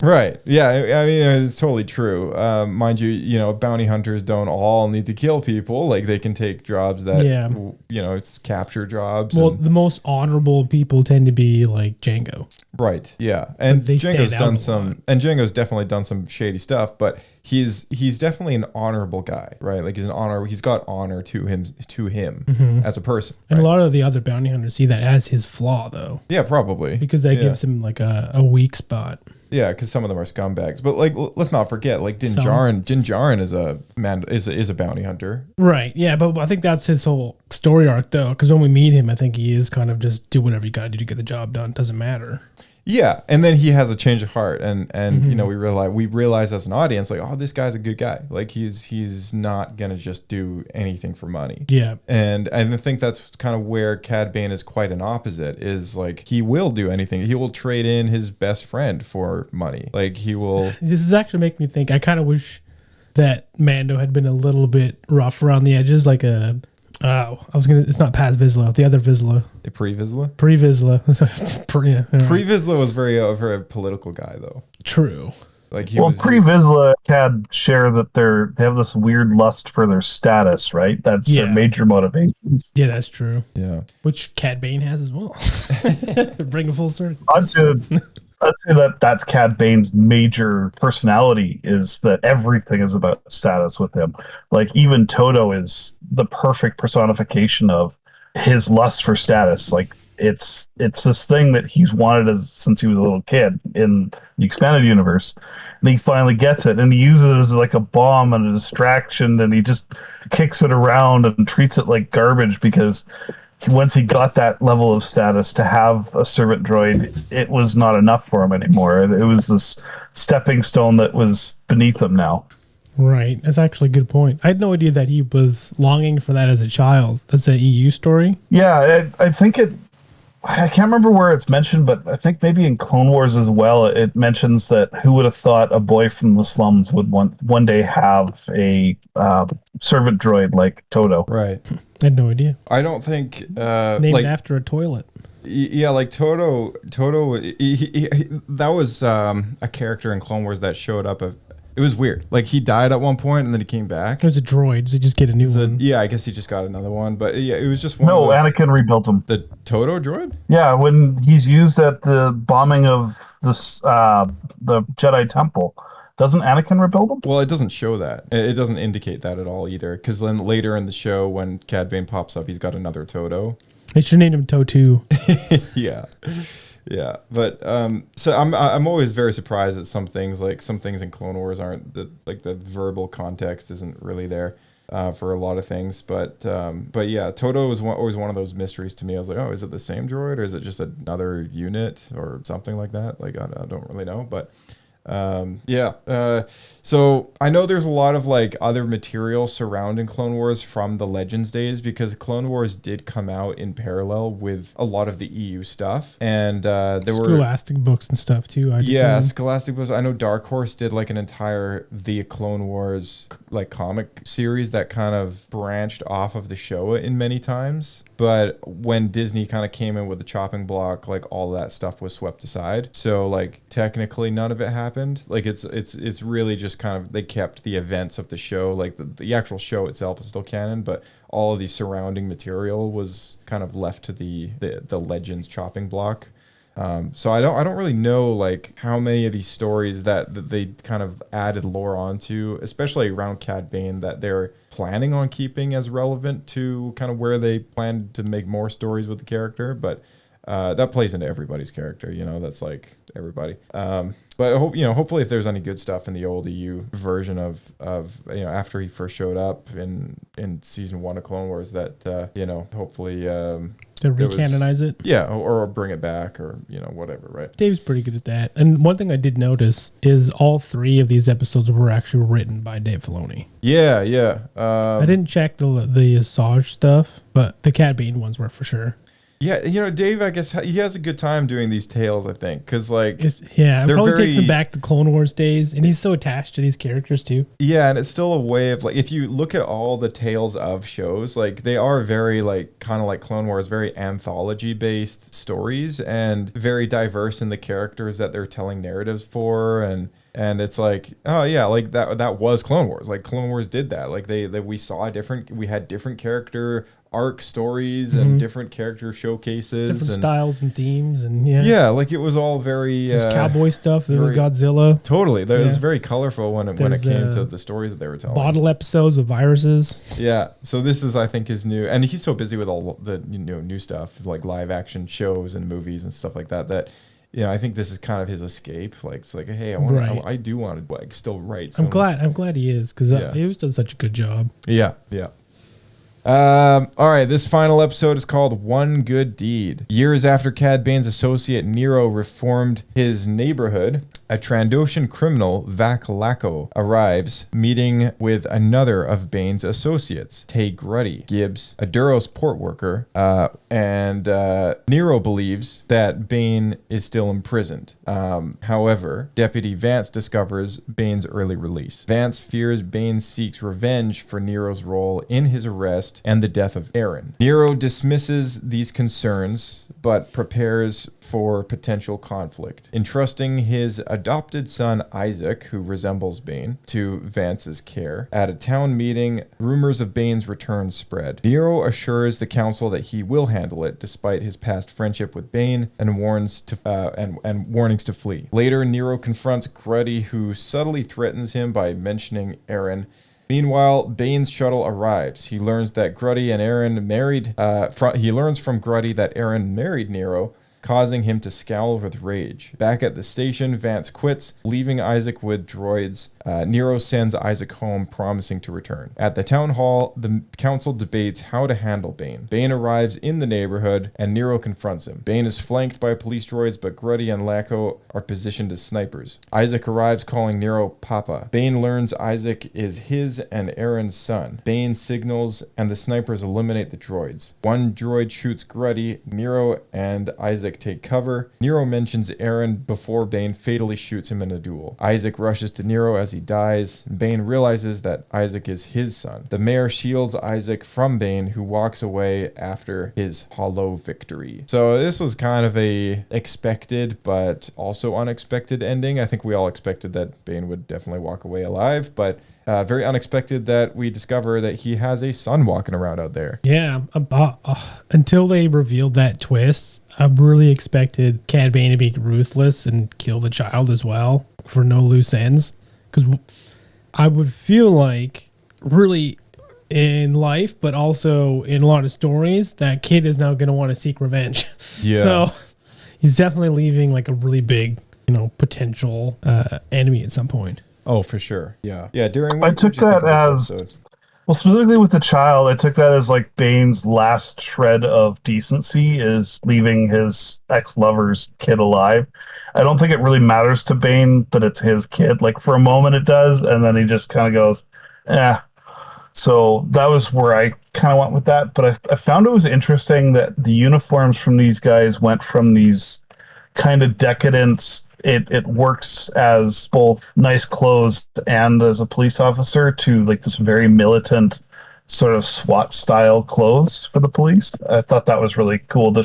Right. Yeah. I mean, it's totally true. Mind you, bounty hunters don't all need to kill people. Like they can take jobs that, it's capture jobs. Well, the most honorable people tend to be like Django. Right. Yeah. And Django's done some, and Django's definitely done some shady stuff, but he's definitely an honorable guy, right? Like he's got honor to him as a person. And a lot of the other bounty hunters see that as his flaw, though. Yeah, probably. Because that gives him like a weak spot. Yeah, because some of them are scumbags. But like, let's not forget, like Din Djarin is a bounty hunter. Right. Yeah, but I think that's his whole story arc, though. Because when we meet him, I think he is kind of just do whatever you got to do to get the job done. Doesn't matter. Yeah, and then he has a change of heart, and we realize as an audience, like, oh, this guy's a good guy. Like he's not gonna just do anything for money. Yeah, and I think that's kind of where Cad Bane is quite an opposite. Is like he will do anything. He will trade in his best friend for money. Like he will. This is actually making me think. I kind of wish that Mando had been a little bit rough around the edges, like a. It's not Paz Vizsla, the other Vizsla. Pre-Vizsla? Pre-Vizsla. Pre-Vizsla was a very political guy, though. True. Like Pre-Vizsla Cad share that they have this weird lust for their status, right? That's their major motivations. Yeah, that's true. Yeah. Which Cad Bane has as well. Bring a full circle. I'd say that's Cad Bane's major personality, is that everything is about status with him. Like even Toto is the perfect personification of his lust for status. Like it's this thing that he's wanted since he was a little kid in the expanded universe, and he finally gets it, and he uses it as like a bomb and a distraction, and he just kicks it around and treats it like garbage because once he got that level of status to have a servant droid, it was not enough for him anymore. It was this stepping stone that was beneath him now. Right. That's actually a good point. I had no idea that he was longing for that as a child. That's an EU story? Yeah, I think I can't remember where it's mentioned, but I think maybe in Clone Wars as well, it mentions that who would have thought a boy from the slums would one day have a servant droid like Toto. Right. I had no idea. I don't think Named after a toilet. Yeah, like Toto, that was a character in Clone Wars that showed up. It was weird. Like he died at one point and then he came back. It was a droid, so just get a new one. Yeah, I guess he just got another one. But yeah, it was just one. No, Anakin rebuilt him. The Toto droid? Yeah, when he's used at the bombing of the Jedi Temple. Doesn't Anakin rebuild him? Well, it doesn't show that. It doesn't indicate that at all either. Because then later in the show, when Cad Bane pops up, he's got another Toto. They should name him Totu. Yeah. Yeah, but so I'm always very surprised at some things in Clone Wars aren't the verbal context isn't really there for a lot of things, but yeah, Toto was always one of those mysteries to me. I was like, oh, is it the same droid or is it just another unit or something like that? Like I don't really know, but so I know there's a lot of like other material surrounding Clone Wars from the Legends days because Clone Wars did come out in parallel with a lot of the EU stuff, and there were Scholastic books and stuff too. Scholastic books. I know Dark Horse did like an entire The Clone Wars like comic series that kind of branched off of the Showa in many times. But when Disney kind of came in with the chopping block, like all that stuff was swept aside. So like technically none of it happened. Like it's really just kind of they kept the events of the show, like the actual show itself is still canon, but all of the surrounding material was kind of left to the Legends chopping block. So I don't really know like how many of these stories that they kind of added lore onto, especially around Cad Bane, that they're planning on keeping as relevant to kind of where they plan to make more stories with the character. But that plays into everybody's character, that's like everybody. But I hope, hopefully if there's any good stuff in the old EU version of after he first showed up in season 1 of Clone Wars that, hopefully, to recanonize it. Yeah. Or bring it back or, whatever. Right. Dave's pretty good at that. And one thing I did notice is all 3 of these episodes were actually written by Dave Filoni. Yeah. Yeah. I didn't check the Asajj stuff, but the Cad Bane ones were for sure. Yeah, Dave, I guess he has a good time doing these tales, I think, because like... it probably takes him back to Clone Wars days, and he's so attached to these characters, too. Yeah, and it's still a way of, like, if you look at all the tales of shows, like, they are very, like, kind of like Clone Wars, very anthology-based stories, and very diverse in the characters that they're telling narratives for, and it's like, oh yeah, like that was Clone Wars. Like Clone Wars did that. Like we had different character arc stories and different character showcases, different styles and themes, and like it was all very there's cowboy stuff. There was Godzilla. Totally, it was very colorful when it came to the stories that they were telling. Bottle episodes with viruses. Yeah, so this is, I think, his new, and he's so busy with all the new stuff like live action shows and movies and stuff like that. I think this is kind of his escape. Like it's like, hey, I do want to like still write. I'm glad he is because he was doing such a good job. Yeah. All right, this final episode is called One Good Deed. Years after Cad Bane's associate Nero reformed his neighborhood, a Trandoshan criminal, Vaklako, arrives, meeting with another of Bane's associates, Tay Gruddy, Gibbs, a Duros port worker, and Nero believes that Bane is still imprisoned. However, Deputy Vance discovers Bane's early release. Vance fears Bane seeks revenge for Nero's role in his arrest and the death of Aaron. Nero dismisses these concerns, but prepares for potential conflict, entrusting his adopted son Isaac, who resembles Bane, to Vance's care. At a town meeting, rumors of Bane's return spread. Nero assures the council that he will handle it, despite his past friendship with Bane, and warnings to flee. Later, Nero confronts Gruddy, who subtly threatens him by mentioning Aaron. Meanwhile, Bane's shuttle arrives. He learns that Gruddy and Aaron married. He learns from Gruddy that Aaron married Nero, causing him to scowl with rage. Back at the station, Vance quits, leaving Isaac with droids. Nero sends Isaac home, promising to return. At the town hall, the council debates how to handle Bane. Bane arrives in the neighborhood, and Nero confronts him. Bane is flanked by police droids, but Gruddy and Lacko are positioned as snipers. Isaac arrives, calling Nero Papa. Bane learns Isaac is his and Aaron's son. Bane signals, and the snipers eliminate the droids. One droid shoots Gruddy. Nero and Isaac take cover. Nero mentions Aaron before Bane fatally shoots him in a duel. Isaac rushes to Nero as he dies. Bane realizes that Isaac is his son. The mayor shields Isaac from Bane, who walks away after his hollow victory. So this was kind of a expected but also unexpected ending. I think we all expected that Bane would definitely walk away alive, but very unexpected that we discover that he has a son walking around out there. Yeah, until they revealed that twist, I really expected Cad Bane to be ruthless and kill the child as well for no loose ends. Because I would feel like, really, in life, but also in a lot of stories, that kid is now going to want to seek revenge. Yeah. So he's definitely leaving like a really big, potential enemy at some point. Oh, for sure. Yeah. Yeah, Darian, I took that as, well, specifically with the child, I took that as like Bane's last shred of decency is leaving his ex-lover's kid alive. I don't think it really matters to Bane that it's his kid. Like for a moment it does, and then he just kind of goes, eh. So that was where I kind of went with that. But I found it was interesting that the uniforms from these guys went from these kind of decadent, it works as both nice clothes and as a police officer, to like this very militant sort of SWAT style clothes for the police. I thought that was really cool.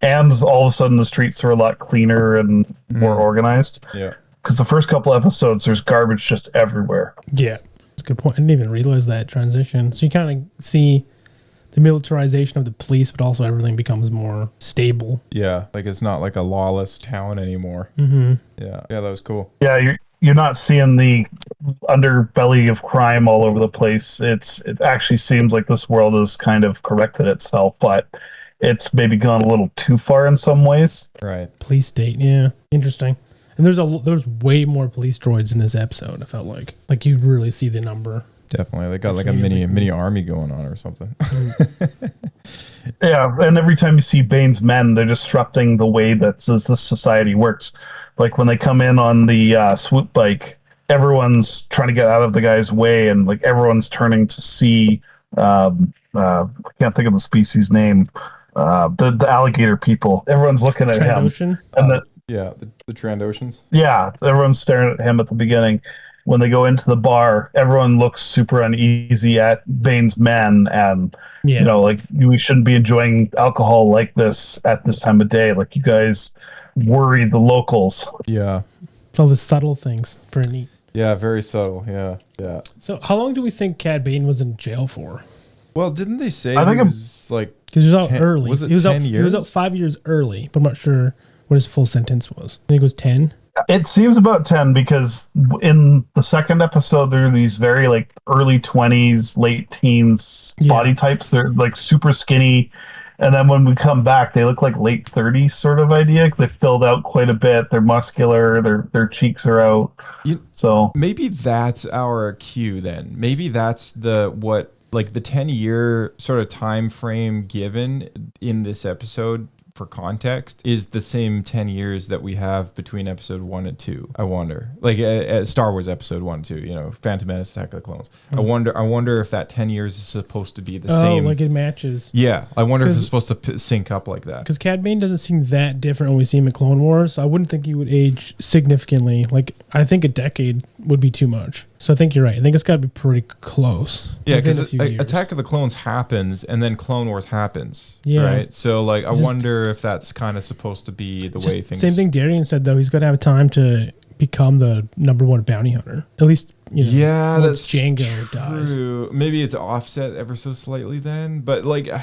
And all of a sudden the streets are a lot cleaner and more organized. Yeah. Because the first couple episodes, there's garbage just everywhere. Yeah. That's a good point. I didn't even realize that transition. So you kind of see the militarization of the police, but also everything becomes more stable. Yeah, like it's not like a lawless town anymore. Mm-hmm. Yeah, that was cool. Yeah, you're not seeing the underbelly of crime all over the place. It actually seems like this world has kind of corrected itself, but it's maybe gone a little too far in some ways. Right. Police state, yeah, interesting. And there's way more police droids in this episode. I felt like you really see the number. Definitely, they got like a mini army going on or something. Yeah, and every time you see Bane's men, they're disrupting the way that this society works. Like when they come in on the swoop bike, everyone's trying to get out of the guy's way, and like everyone's turning to see. I can't think of the species name. The alligator people. Everyone's looking at Trandoshan? him. And the Trandoshans. Yeah, everyone's staring at him at the beginning. When they go into the bar, everyone looks super uneasy at Bane's men, and like we shouldn't be enjoying alcohol like this at this time of day. Like you guys worry the locals. Yeah, all the subtle things, pretty neat. Yeah, very subtle. Yeah. So, how long do we think Cad Bane was in jail for? Well, didn't they say I think he was like? Because he was out early. Was it he was 10 out, years? He was out 5 years early, but I'm not sure what his full sentence was. I think it was 10. It seems about 10 because in the second episode, there are these very like early 20s, late teens body types. They're like super skinny. And then when we come back, they look like late 30s sort of idea. They filled out quite a bit. They're muscular. Their cheeks are out. So maybe that's our cue then. Maybe that's the 10-year sort of time frame given in this episode for context is the same 10 years that we have between episode 1 and 2. I wonder, like Star Wars episode 1 and 2, Phantom Menace, Attack of the Clones. I wonder if that 10 years is supposed to be the same. Like it matches. Yeah, I wonder if it's supposed to sync up like that. Because Cad Bane doesn't seem that different when we see him in Clone Wars. So I wouldn't think he would age significantly. Like I think a decade would be too much. So I think you're right. I think it's got to be pretty close. Yeah, because Attack of the Clones happens and then Clone Wars happens. Yeah. Right? So like I wonder if that's kind of supposed to be the way things... Same thing Darian said, though. He's got to have time to become the #1 bounty hunter. At least, that's Django true. dies. Maybe it's offset ever so slightly then. But like, I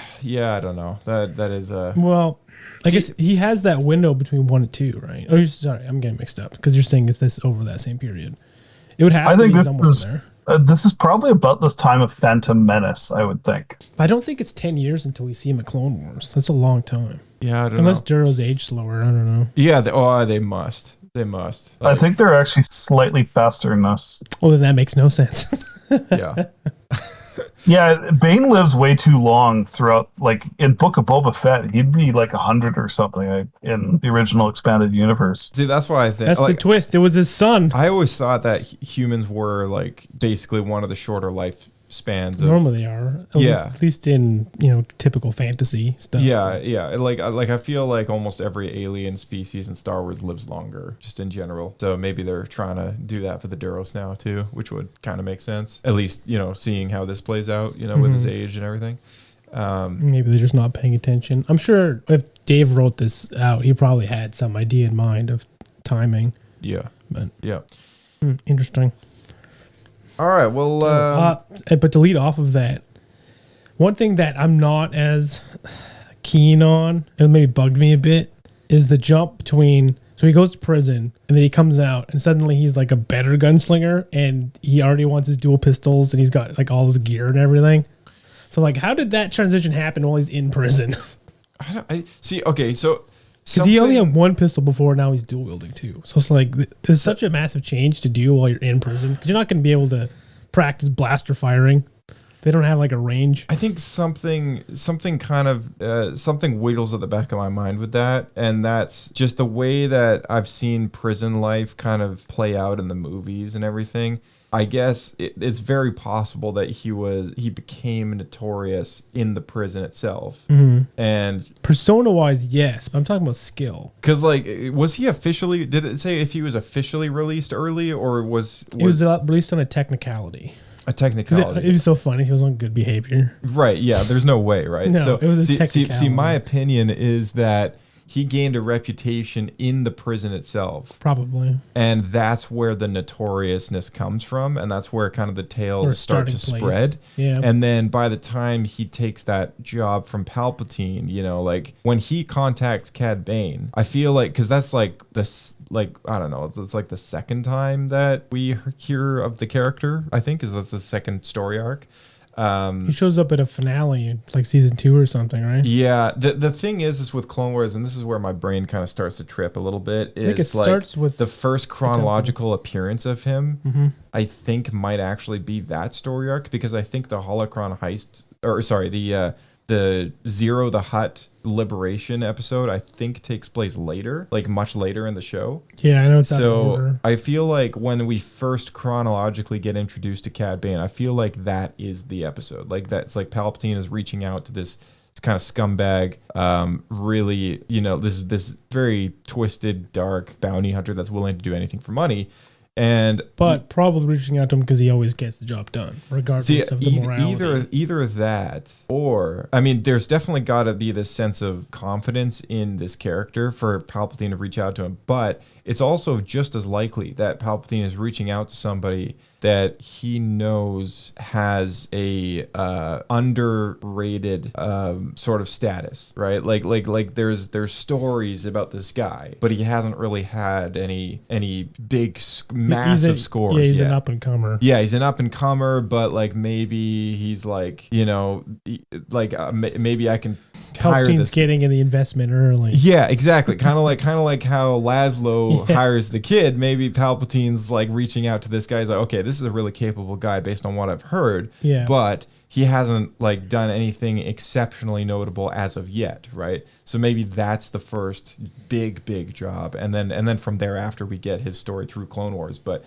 don't know. That is... Well, I guess he has that window between 1 and 2, right? Oh, sorry, I'm getting mixed up because you're saying it's this over that same period. It would have to be somewhere there. This is probably about this time of Phantom Menace, I would think. I don't think it's 10 years until we see him at Clone Wars. That's a long time. Yeah, I don't Unless know. Duros age slower. I don't know. Yeah, they must. They must. I think they're actually slightly faster than us. Well, then that makes no sense. Yeah. Yeah, Bane lives way too long throughout. Like in Book of Boba Fett, he'd be like 100 or something in the original expanded universe. See, that's why I think That's the twist. It was his son. I always thought that humans were like basically one of the shorter lifespans. Normally they are. At least in typical fantasy stuff. Yeah. Like I feel like almost every alien species in Star Wars lives longer, just in general. So maybe they're trying to do that for the Duros now too, which would kind of make sense. At least seeing how this plays out, with his age and everything. Maybe they're just not paying attention. I'm sure if Dave wrote this out, he probably had some idea in mind of timing. Yeah. But Yeah. Interesting. All right. Well, but to lead off of that, one thing that I'm not as keen on, and maybe bugged me a bit, is the jump between. So he goes to prison, and then he comes out, and suddenly he's like a better gunslinger, and he already wants his dual pistols, and he's got like all his gear and everything. So like, how did that transition happen while he's in prison? I see. Okay, so because he only had one pistol before, now he's dual wielding two. So it's like there's such a massive change to do while you're in prison, because you're not going to be able to practice blaster firing. They don't have like a range. I think something kind of something wiggles at the back of my mind with that, and that's just the way that I've seen prison life kind of play out in the movies and everything. I guess it's very possible that he became notorious in the prison itself. And persona-wise, yes, but I'm talking about skill. Because was he officially? Did it say if he was officially released early, or was he was released on a technicality? A technicality. It was so funny. He was on good behavior. Right. Yeah. There's no way. Right. No, so it was a technicality. See, my opinion is that he gained a reputation in the prison itself. Probably. And that's where the notoriousness comes from. And that's where kind of the tales start to spread. Yeah. And then by the time he takes that job from Palpatine, like when he contacts Cad Bane, I feel like, because that's like this, I don't know, it's like the second time that we hear of the character, I think, is that's the second story arc. He shows up at a finale, like season 2 or something, right? Yeah. The thing is with Clone Wars, and this is where my brain kind of starts to trip a little bit, is I think it starts with the first chronological appearance of him. Mm-hmm. I think might actually be that story arc, because I think the Holocron heist, or sorry, the Zero the Hutt liberation episode, I think takes place later, like much later in the show. Yeah, I know it's so I feel like when we first chronologically get introduced to Cad Bane, I feel like that is the episode. Like that's like Palpatine is reaching out to this kind of scumbag, really, this very twisted, dark bounty hunter that's willing to do anything for money. But probably reaching out to him because he always gets the job done, regardless of the morality. Either that, or I mean, there's definitely got to be this sense of confidence in this character for Palpatine to reach out to him. But it's also just as likely that Palpatine is reaching out to somebody that he knows has a underrated sort of status, right? Like there's stories about this guy, but he hasn't really had any big massive scores. Yeah, he's yet. an up and comer. Yeah, he's an up and comer, but like maybe he's like maybe I can. Palpatine's getting in the investment early. Yeah, exactly. Kind of like how Laszlo hires the kid. Maybe Palpatine's like reaching out to this guy. He's like, okay, this is a really capable guy based on what I've heard. Yeah. But he hasn't like done anything exceptionally notable as of yet, right? So maybe that's the first big job, and then from thereafter we get his story through Clone Wars. But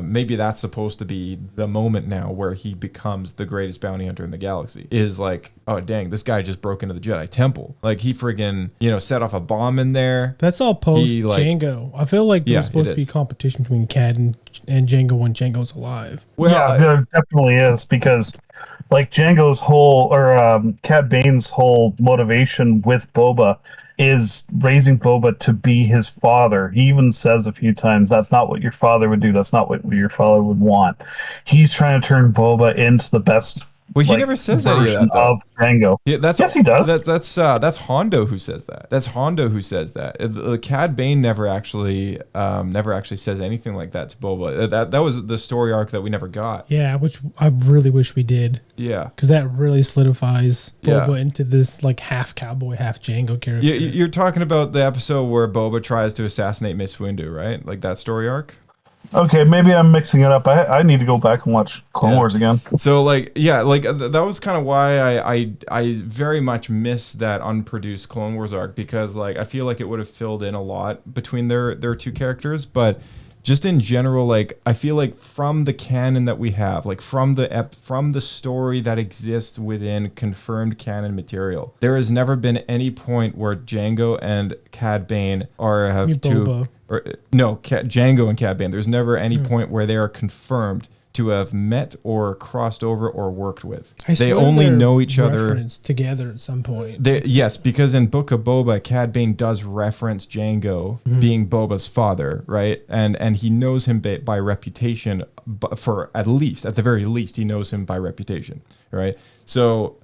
maybe that's supposed to be the moment now where he becomes the greatest bounty hunter in the galaxy. Is like, oh dang, this guy just broke into the Jedi Temple. Like he friggin' set off a bomb in there. That's all post Jango. I feel like there's supposed to be competition between Cad and Jango when Jango's alive. Well, yeah, there definitely is, because like Jango's whole, or Cad Bane's whole motivation with Boba is raising Boba to be his father. He even says a few times, that's not what your father would do. That's not what your father would want. He's trying to turn Boba into the best Well, he never says any of version that, though. of Django. Yeah, Yes, he does. That's Hondo who says that. That's Hondo who says that. Cad Bane never actually says anything like that to Boba. That was the story arc that we never got. Yeah, which I really wish we did. Yeah, because that really solidifies Boba Yeah. into this like half cowboy, half Django character. You're talking about the episode where Boba tries to assassinate Mace Windu, right? Like that story arc. Okay, maybe I'm mixing it up. I need to go back and watch Clone Wars again. So that was kind of why I very much miss that unproduced Clone Wars arc, because like I feel like it would have filled in a lot between their two characters, but just in general, like I feel like from the canon that we have, like from the story that exists within confirmed canon material, there has never been any point where Django and Cad Bane Django and Cad Bane. There's never any point where they are confirmed to have met or crossed over or worked with. They only know each other together at some point. Yes, because in Book of Boba, Cad Bane does reference Django being Boba's father, right? And he knows him by reputation, but at the very least, he knows him by reputation, right? So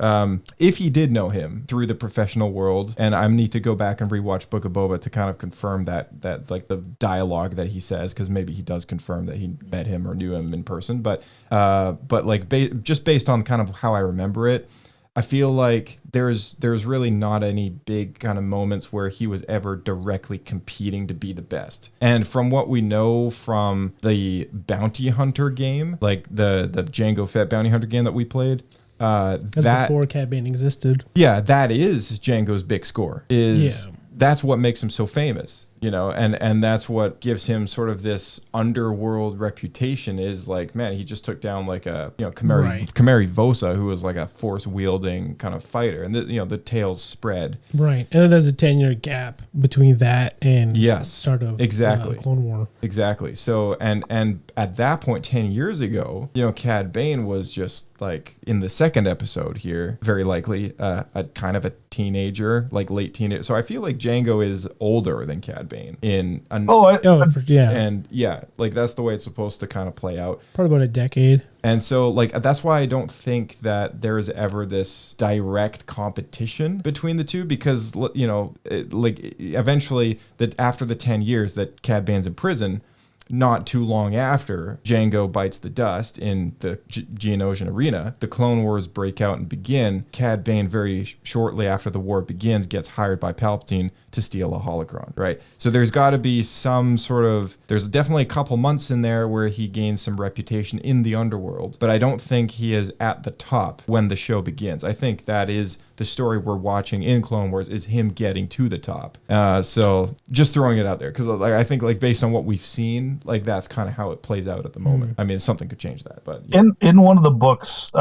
if he did know him through the professional world, and I need to go back and rewatch Book of Boba to kind of confirm that like the dialogue that he says, because maybe he does confirm that he met him or knew him in person, but like just based on kind of how I remember it, I feel like there's really not any big kind of moments where he was ever directly competing to be the best. And from what we know from the Bounty Hunter game, like the Jango Fett Bounty Hunter game that we played, That's before Cad Bane existed. Yeah, that is Django's big score. That's what makes him so famous, and that's what gives him sort of this underworld reputation, is like, man, he just took down like a Khmeri Vosa, who was like a force wielding kind of fighter, and the tales spread. Right, and then there's a 10-year gap between that and start of Clone War. Exactly. So and at that point, 10 years ago, Cad Bane was just like in the second episode here, very likely a kind of a teenager, like late teenager. So I feel like Django is older than Cad Bane like that's the way it's supposed to kind of play out. Probably about a decade. And so like that's why I don't think that there is ever this direct competition between the two, because eventually that after the 10 years that Cad Bane's in prison, not too long after Django bites the dust in the Geonosian arena, the Clone Wars break out and begin. Cad Bane, very shortly after the war begins, gets hired by Palpatine to steal a holocron, right? So there's got to be there's definitely a couple months in there where he gains some reputation in the underworld, but I don't think he is at the top when the show begins. I think that is the story we're watching in Clone Wars, is him getting to the top. So just throwing it out there, because I think like based on what we've seen, like that's kind of how it plays out at the moment. I mean, something could change that, but in one of the books,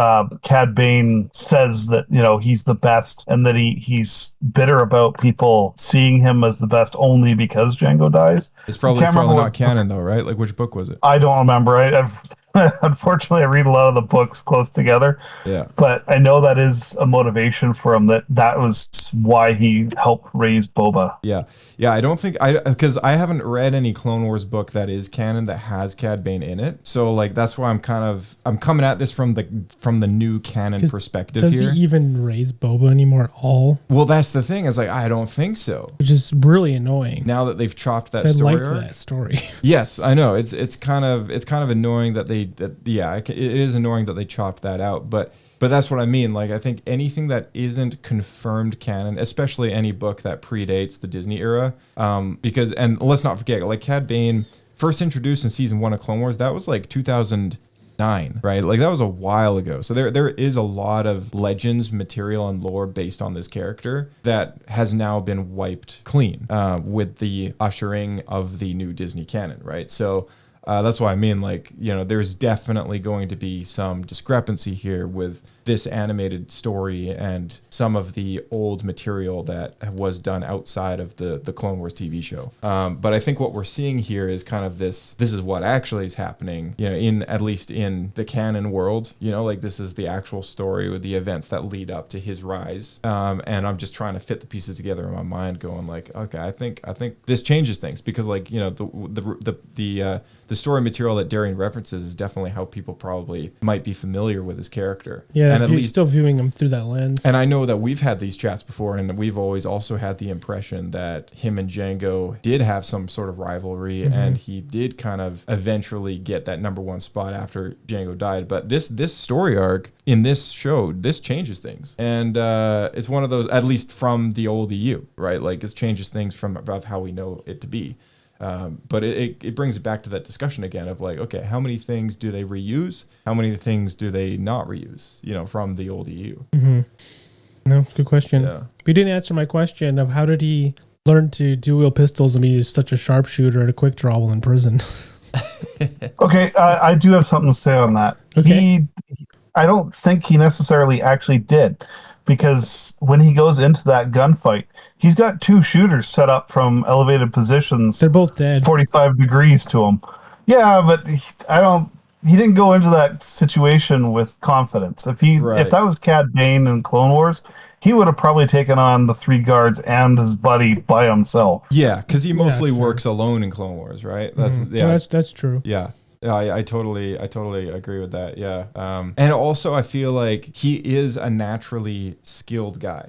Cad Bane says that he's the best, and that he's bitter about people seeing him as the best only because Django dies. It's probably not canon though, right? Like which book was it? I don't remember. I've unfortunately, I read a lot of the books close together. Yeah. But I know that is a motivation for him, that was why he helped raise Boba. Yeah. Yeah, I don't think because I haven't read any Clone Wars book that is canon that has Cad Bane in it. So like that's why I'm coming at this from the new canon perspective here. Does he even raise Boba anymore at all? Well, that's the thing, is like I don't think so. Which is really annoying. Now that they've chopped that story. I like that story. Yes, I know. It's kind of annoying that it is annoying that they chopped that out, but that's what I mean. Like I think anything that isn't confirmed canon, especially any book that predates the Disney era, because let's not forget, like Cad Bane first introduced in season 1 of Clone Wars, that was like 2009, right? Like that was a while ago. So there is a lot of legends, material, and lore based on this character that has now been wiped clean with the ushering of the new Disney canon, right? So that's why I mean, like, there's definitely going to be some discrepancy here with this animated story and some of the old material that was done outside of the Clone Wars TV show. But I think what we're seeing here is kind of this is what actually is happening, at least in the canon world, like this is the actual story with the events that lead up to his rise. And I'm just trying to fit the pieces together in my mind, going like, okay, I think this changes things, because like, the story material that Darian references is definitely how people probably might be familiar with his character. Yeah, and at least still viewing him through that lens. And I know that we've had these chats before, and we've always also had the impression that him and Django did have some sort of rivalry, and he did kind of eventually get that number one spot after Django died. But this story arc in this show, this changes things, and it's one of those, at least from the old EU, right? Like, it changes things from above how we know it to be. But it brings it back to that discussion again of like, okay, how many things do they reuse? How many things do they not reuse, from the old EU? No, good question. Yeah. You didn't answer my question of how did he learn to dual pistols and be such a sharpshooter and a quick draw while in prison? Okay, I do have something to say on that. Okay. I don't think he necessarily actually did, because when he goes into that gunfight, he's got two shooters set up from elevated positions. They're both dead. 45 degrees to him. Yeah, but he didn't go into that situation with confidence. If that was Cad Bane in Clone Wars, he would have probably taken on the three guards and his buddy by himself. Yeah, because he mostly works alone in Clone Wars, right? That's true. Yeah. Yeah, I totally agree with that. Yeah. And also I feel like he is a naturally skilled guy,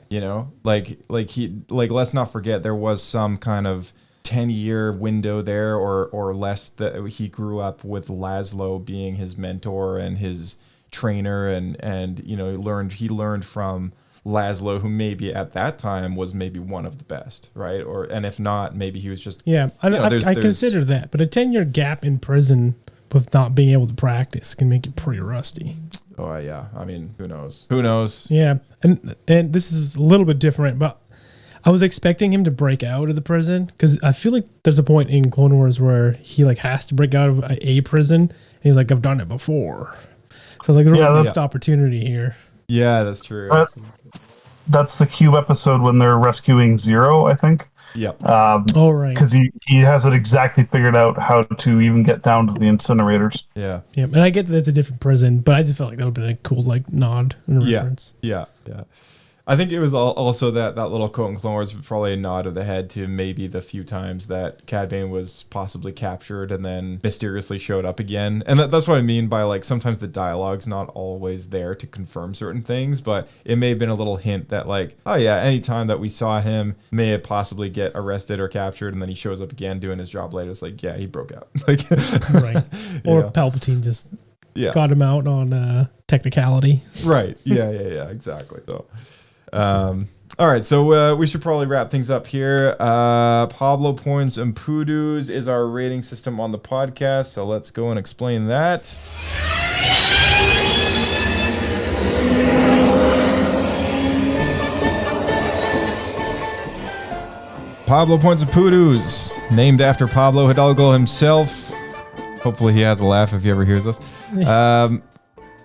like let's not forget there was some kind of 10-year window there or less that he grew up with Laszlo being his mentor and his trainer, and he learned from Laszlo, who maybe at that time was maybe one of the best, right? And if not, maybe he was just I consider that, but a 10-year gap in prison with not being able to practice can make you pretty rusty. Oh yeah, I mean, who knows? Yeah, and this is a little bit different, but I was expecting him to break out of the prison, because I feel like there's a point in Clone Wars where he has to break out of a prison, and he's like, I've done it before. So it's like a really missed opportunity here. Yeah, that's true. That's the Cube episode when they're rescuing Zero, I think. Yep. Right. Because he hasn't exactly figured out how to even get down to the incinerators. Yeah. Yeah, and I get that it's a different prison, but I just felt like that would have been a cool nod and reference. Yeah. I think it was also that little quote in Clone Wars, probably a nod of the head to maybe the few times that Cad Bane was possibly captured and then mysteriously showed up again. And that's what I mean by sometimes the dialogue's not always there to confirm certain things, but it may have been a little hint that oh yeah, any time that we saw him may have possibly get arrested or captured, and then he shows up again doing his job later. It's yeah, he broke out. Right. Or Palpatine just got him out on technicality. Right. Yeah, exactly. So all right, so we should probably wrap things up here. Pablo points and poodoos is our rating system on the podcast, so let's go and explain that. Pablo points and poodoos, named after Pablo Hidalgo himself. Hopefully he has a laugh if he ever hears us.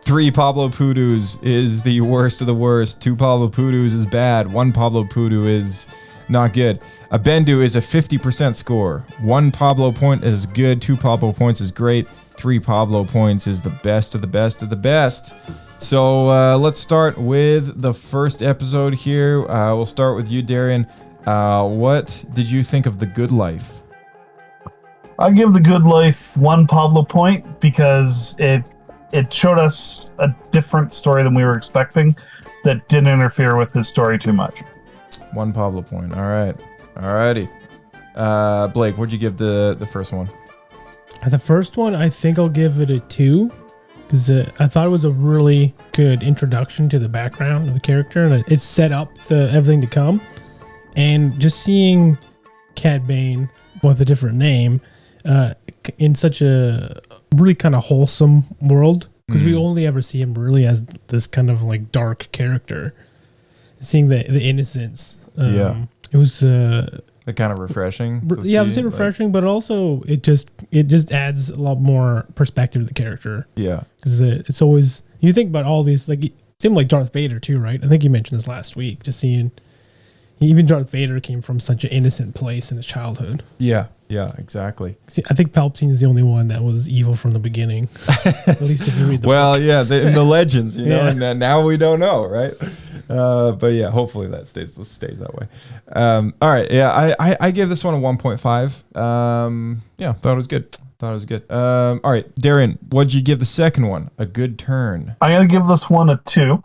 3 Pablo Poodoos is the worst of the worst. 2 Pablo Poodoos is bad. 1 Pablo Poodoo is not good. A Bendu is a 50% score. 1 Pablo point is good. 2 Pablo points is great. 3 Pablo points is the best of the best of the best. So let's start with the first episode here. We'll start with you, Darian. What did you think of The Good Life? I give The Good Life 1 Pablo point because it showed us a different story than we were expecting that didn't interfere with his story too much. 1 Pablo point. All right. Alrighty. Blake, what'd you give the first one? The first one, I think I'll give it a 2, because I thought it was a really good introduction to the background of the character, and it set up everything to come. And just seeing Cad Bane with a different name in such a really kind of wholesome world, because we only ever see him really as this kind of dark character. Seeing the innocence, it was kind of refreshing. I would say refreshing, but also it just adds a lot more perspective to the character. Yeah, because it's always, you think about all these, same like Darth Vader too, right? I think you mentioned this last week. Just seeing, even Darth Vader came from such an innocent place in his childhood. Yeah, exactly. See, I think Palpatine is the only one that was evil from the beginning. At least if you read the book. In the legends, know, and now we don't know, right? But yeah, hopefully that stays that way. All right, I gave this one a 1.5. Thought it was good. Thought it was good. All right, Darian, what'd you give the second one? A good turn. I'm gonna give this one a 2.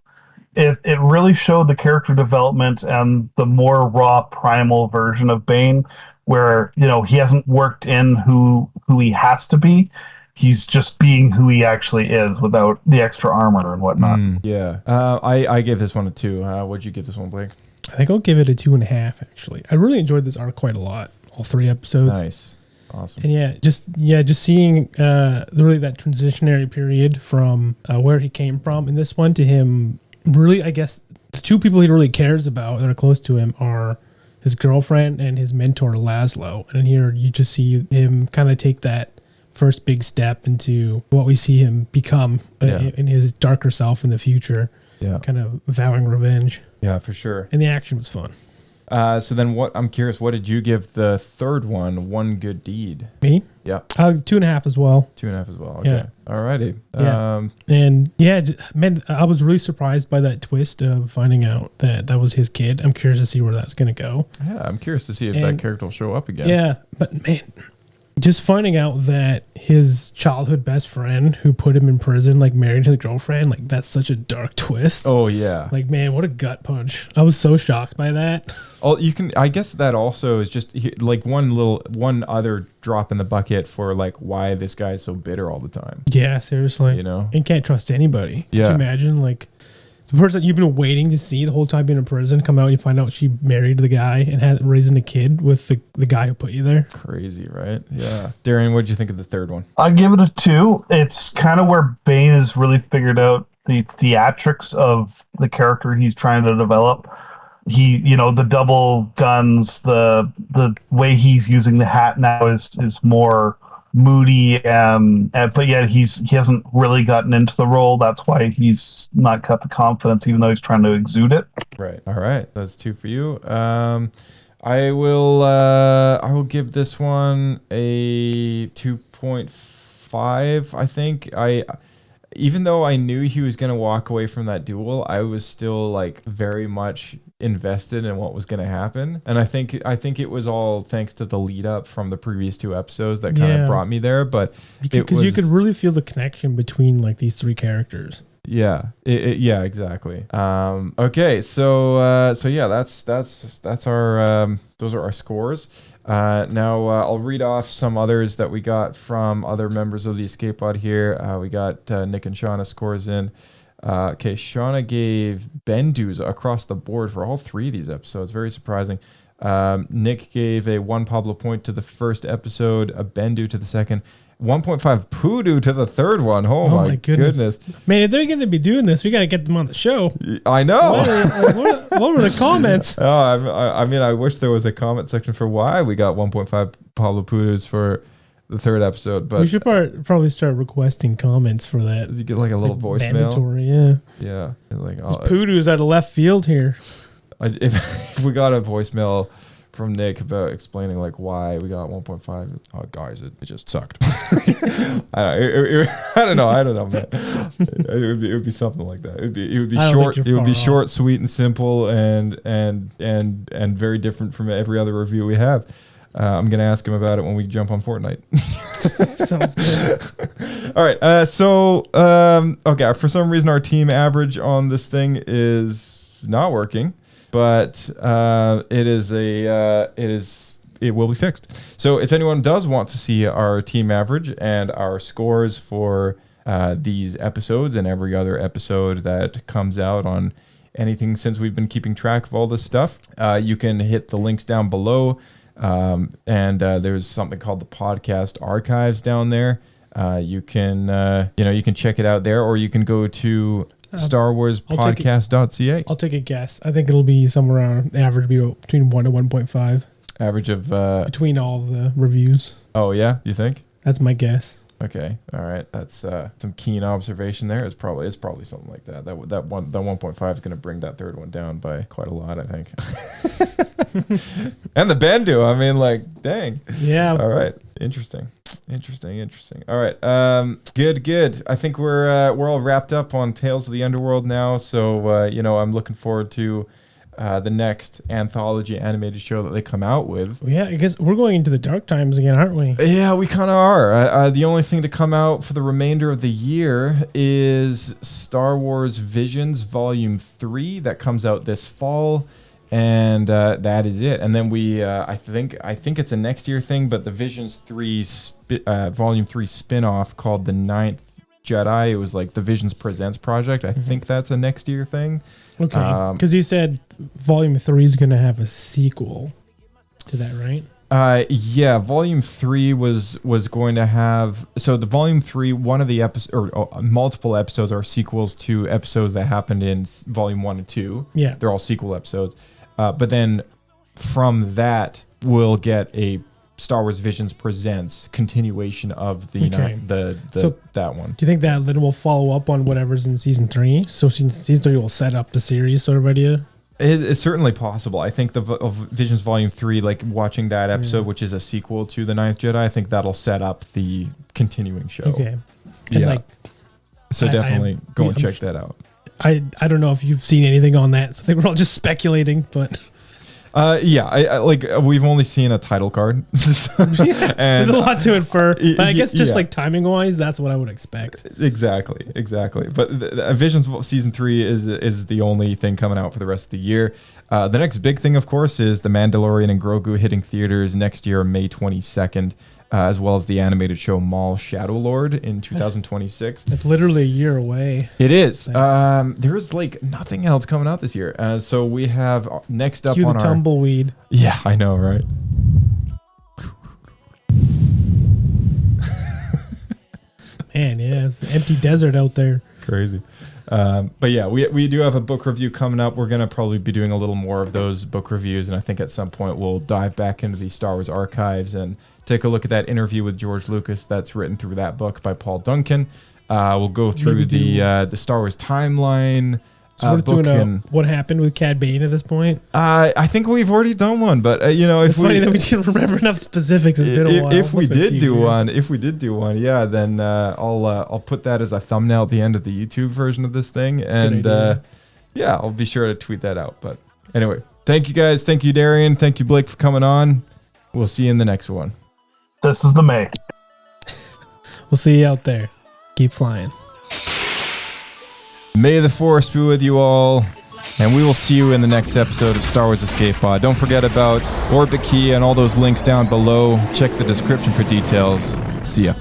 It really showed the character development and the more raw primal version of Bane, where he hasn't worked in who he has to be. He's just being who he actually is without the extra armor and whatnot. Yeah. I gave this one a 2. What'd you give this one, Blake? I think I'll give it a 2.5. Actually, I really enjoyed this arc quite a lot. All 3 episodes. Nice. Awesome. And just seeing really that transitionary period from where he came from in this one to him. Really, I guess the 2 people he really cares about that are close to him are his girlfriend and his mentor Laszlo. And here you just see him kind of take that first big step into what we see him become in his darker self in the future. Yeah. Kind of vowing revenge. Yeah, for sure. And the action was fun. So then I'm curious, what did you give the third one, One Good Deed? Me? Yeah. 2.5 as well. 2.5 as well. Okay. Yeah. Alrighty. Yeah. And man, I was really surprised by that twist of finding out that was his kid. I'm curious to see where that's going to go. Yeah, I'm curious to see if that character will show up again. Yeah, but man, just finding out that his childhood best friend who put him in prison, like married his girlfriend, like that's such a dark twist. Oh yeah. Like, man, what a gut punch. I was so shocked by that. Oh, I guess that also is just like one other drop in the bucket for like why this guy is so bitter all the time. Yeah, seriously. And can't trust anybody. Yeah. Could you imagine like the person you've been waiting to see the whole time being in prison come out and you find out she married the guy and had raising a kid with the guy who put you there? Crazy, right? Yeah. Darian, what did you think of the third one? I give it a 2. It's kind of where Bane has really figured out the theatrics of the character he's trying to develop. He, the double guns, the way he's using the hat now is more moody, but yet he hasn't really gotten into the role. That's why he's not got the confidence, even though he's trying to exude it. Right. All right. That's 2 for you. I will give this one a 2.5. I think even though I knew he was going to walk away from that duel, I was still like very much invested in what was going to happen. And I think it was all thanks to the lead up from the previous 2 episodes that kind of brought me there. But because you could really feel the connection between like these 3 characters. Yeah. Yeah, exactly. Okay. So yeah, that's our, those are our scores. Now I'll read off some others that we got from other members of the Escape Pod here. We got Nick and Shauna scores in. Okay, Shauna gave Bendu's across the board for all 3 of these episodes. Very surprising. Nick gave a 1 Pablo point to the first episode, a Bendu to the second, 1.5 Poodoo to the third one. Oh my goodness. Man, if they're going to be doing this, we got to get them on the show. I know. What were the comments? I mean, I wish there was a comment section for why we got 1.5 Pablo Poodoos for the third episode. But we should probably start requesting comments for that. You get like a little voicemail. Mandatory, yeah. Yeah. Like, Poodoo's out of left field here. If we got a voicemail from Nick about explaining like why we got 1.5. Oh, guys, it just sucked. I don't know, man. It would be something like that. It would be short. It would be short, sweet, and simple, and very different from every other review we have. I'm gonna ask him about it when we jump on Fortnite. Sounds good. All right. So okay. For some reason, our team average on this thing is not working. But it will be fixed. So if anyone does want to see our team average and our scores for these episodes and every other episode that comes out on anything since we've been keeping track of all this stuff, you can hit the links down below. And there's something called the podcast archives down there. You can check it out there, or you can go to StarWarsPodcast.ca. I'll take a guess. I think it'll be somewhere around, the average be between 1 to 1.5. Average of between all the reviews. Oh yeah, you think? That's my guess. Okay, all right. That's some keen observation there. It's probably something like that. That 1.5 is going to bring that third one down by quite a lot, I think. And the Bendu, I mean, like, dang. Yeah. All right. Interesting. All right. Good. I think we're all wrapped up on Tales of the Underworld now. So I'm looking forward to the next anthology animated show that they come out with. Yeah, I guess we're going into the dark times again, aren't we? Yeah, we kind of are. The only thing to come out for the remainder of the year is Star Wars Visions Volume 3 that comes out this fall. And that is it. And then we, I think it's a next year thing, but the Visions 3 Volume 3 spin-off called The Ninth Jedi. It was like the Visions Presents project. I think that's a next year thing. Okay. Because you said Volume 3 is going to have a sequel to that, right? Yeah, Volume 3 was going to have... So the Volume 3, one of the episodes, or multiple episodes are sequels to episodes that happened in Volume 1 and 2. Yeah. They're all sequel episodes. But then from that, we'll get a Star Wars Visions Presents continuation of the that one. Do you think that then will follow up on whatever's in Season 3? So Season 3 will set up the series sort of idea? It's certainly possible. I think the Visions Volume 3, like watching that episode, which is a sequel to The Ninth Jedi, I think that'll set up the continuing show. Okay. And yeah. So definitely go and check that out. I don't know if you've seen anything on that, so I think we're all just speculating, but... Yeah, I like we've only seen a title card. And there's a lot to infer, but I guess just like timing wise, that's what I would expect. Exactly. But the Visions Season 3 is the only thing coming out for the rest of the year. The next big thing, of course, is The Mandalorian and Grogu hitting theaters next year, May 22nd. As well as the animated show Maul Shadow Lord in 2026. It's literally a year away. It is. There's like nothing else coming out this year. So we have next up Cue on the tumbleweed. Yeah, I know, right? Man, yeah, it's an empty desert out there. Crazy. But yeah, we do have a book review coming up. We're going to probably be doing a little more of those book reviews. And I think at some point we'll dive back into the Star Wars archives and take a look at that interview with George Lucas that's written through that book by Paul Duncan. We'll go through the Star Wars timeline. So we're doing what happened with Cad Bane at this point? I think we've already done one, but it's funny that we didn't remember enough specifics. It's been a while. If we did do one, yeah, then I'll put that as a thumbnail at the end of the YouTube version of this thing, and yeah, I'll be sure to tweet that out. But anyway, thank you guys, thank you Darian, thank you Blake for coming on. We'll see you in the next one. This is the May. We'll see you out there. Keep flying. May the Force be with you all, and we will see you in the next episode of Star Wars Escape Pod. Don't forget about Orbit Key and all those links down below. Check the description for details. See ya.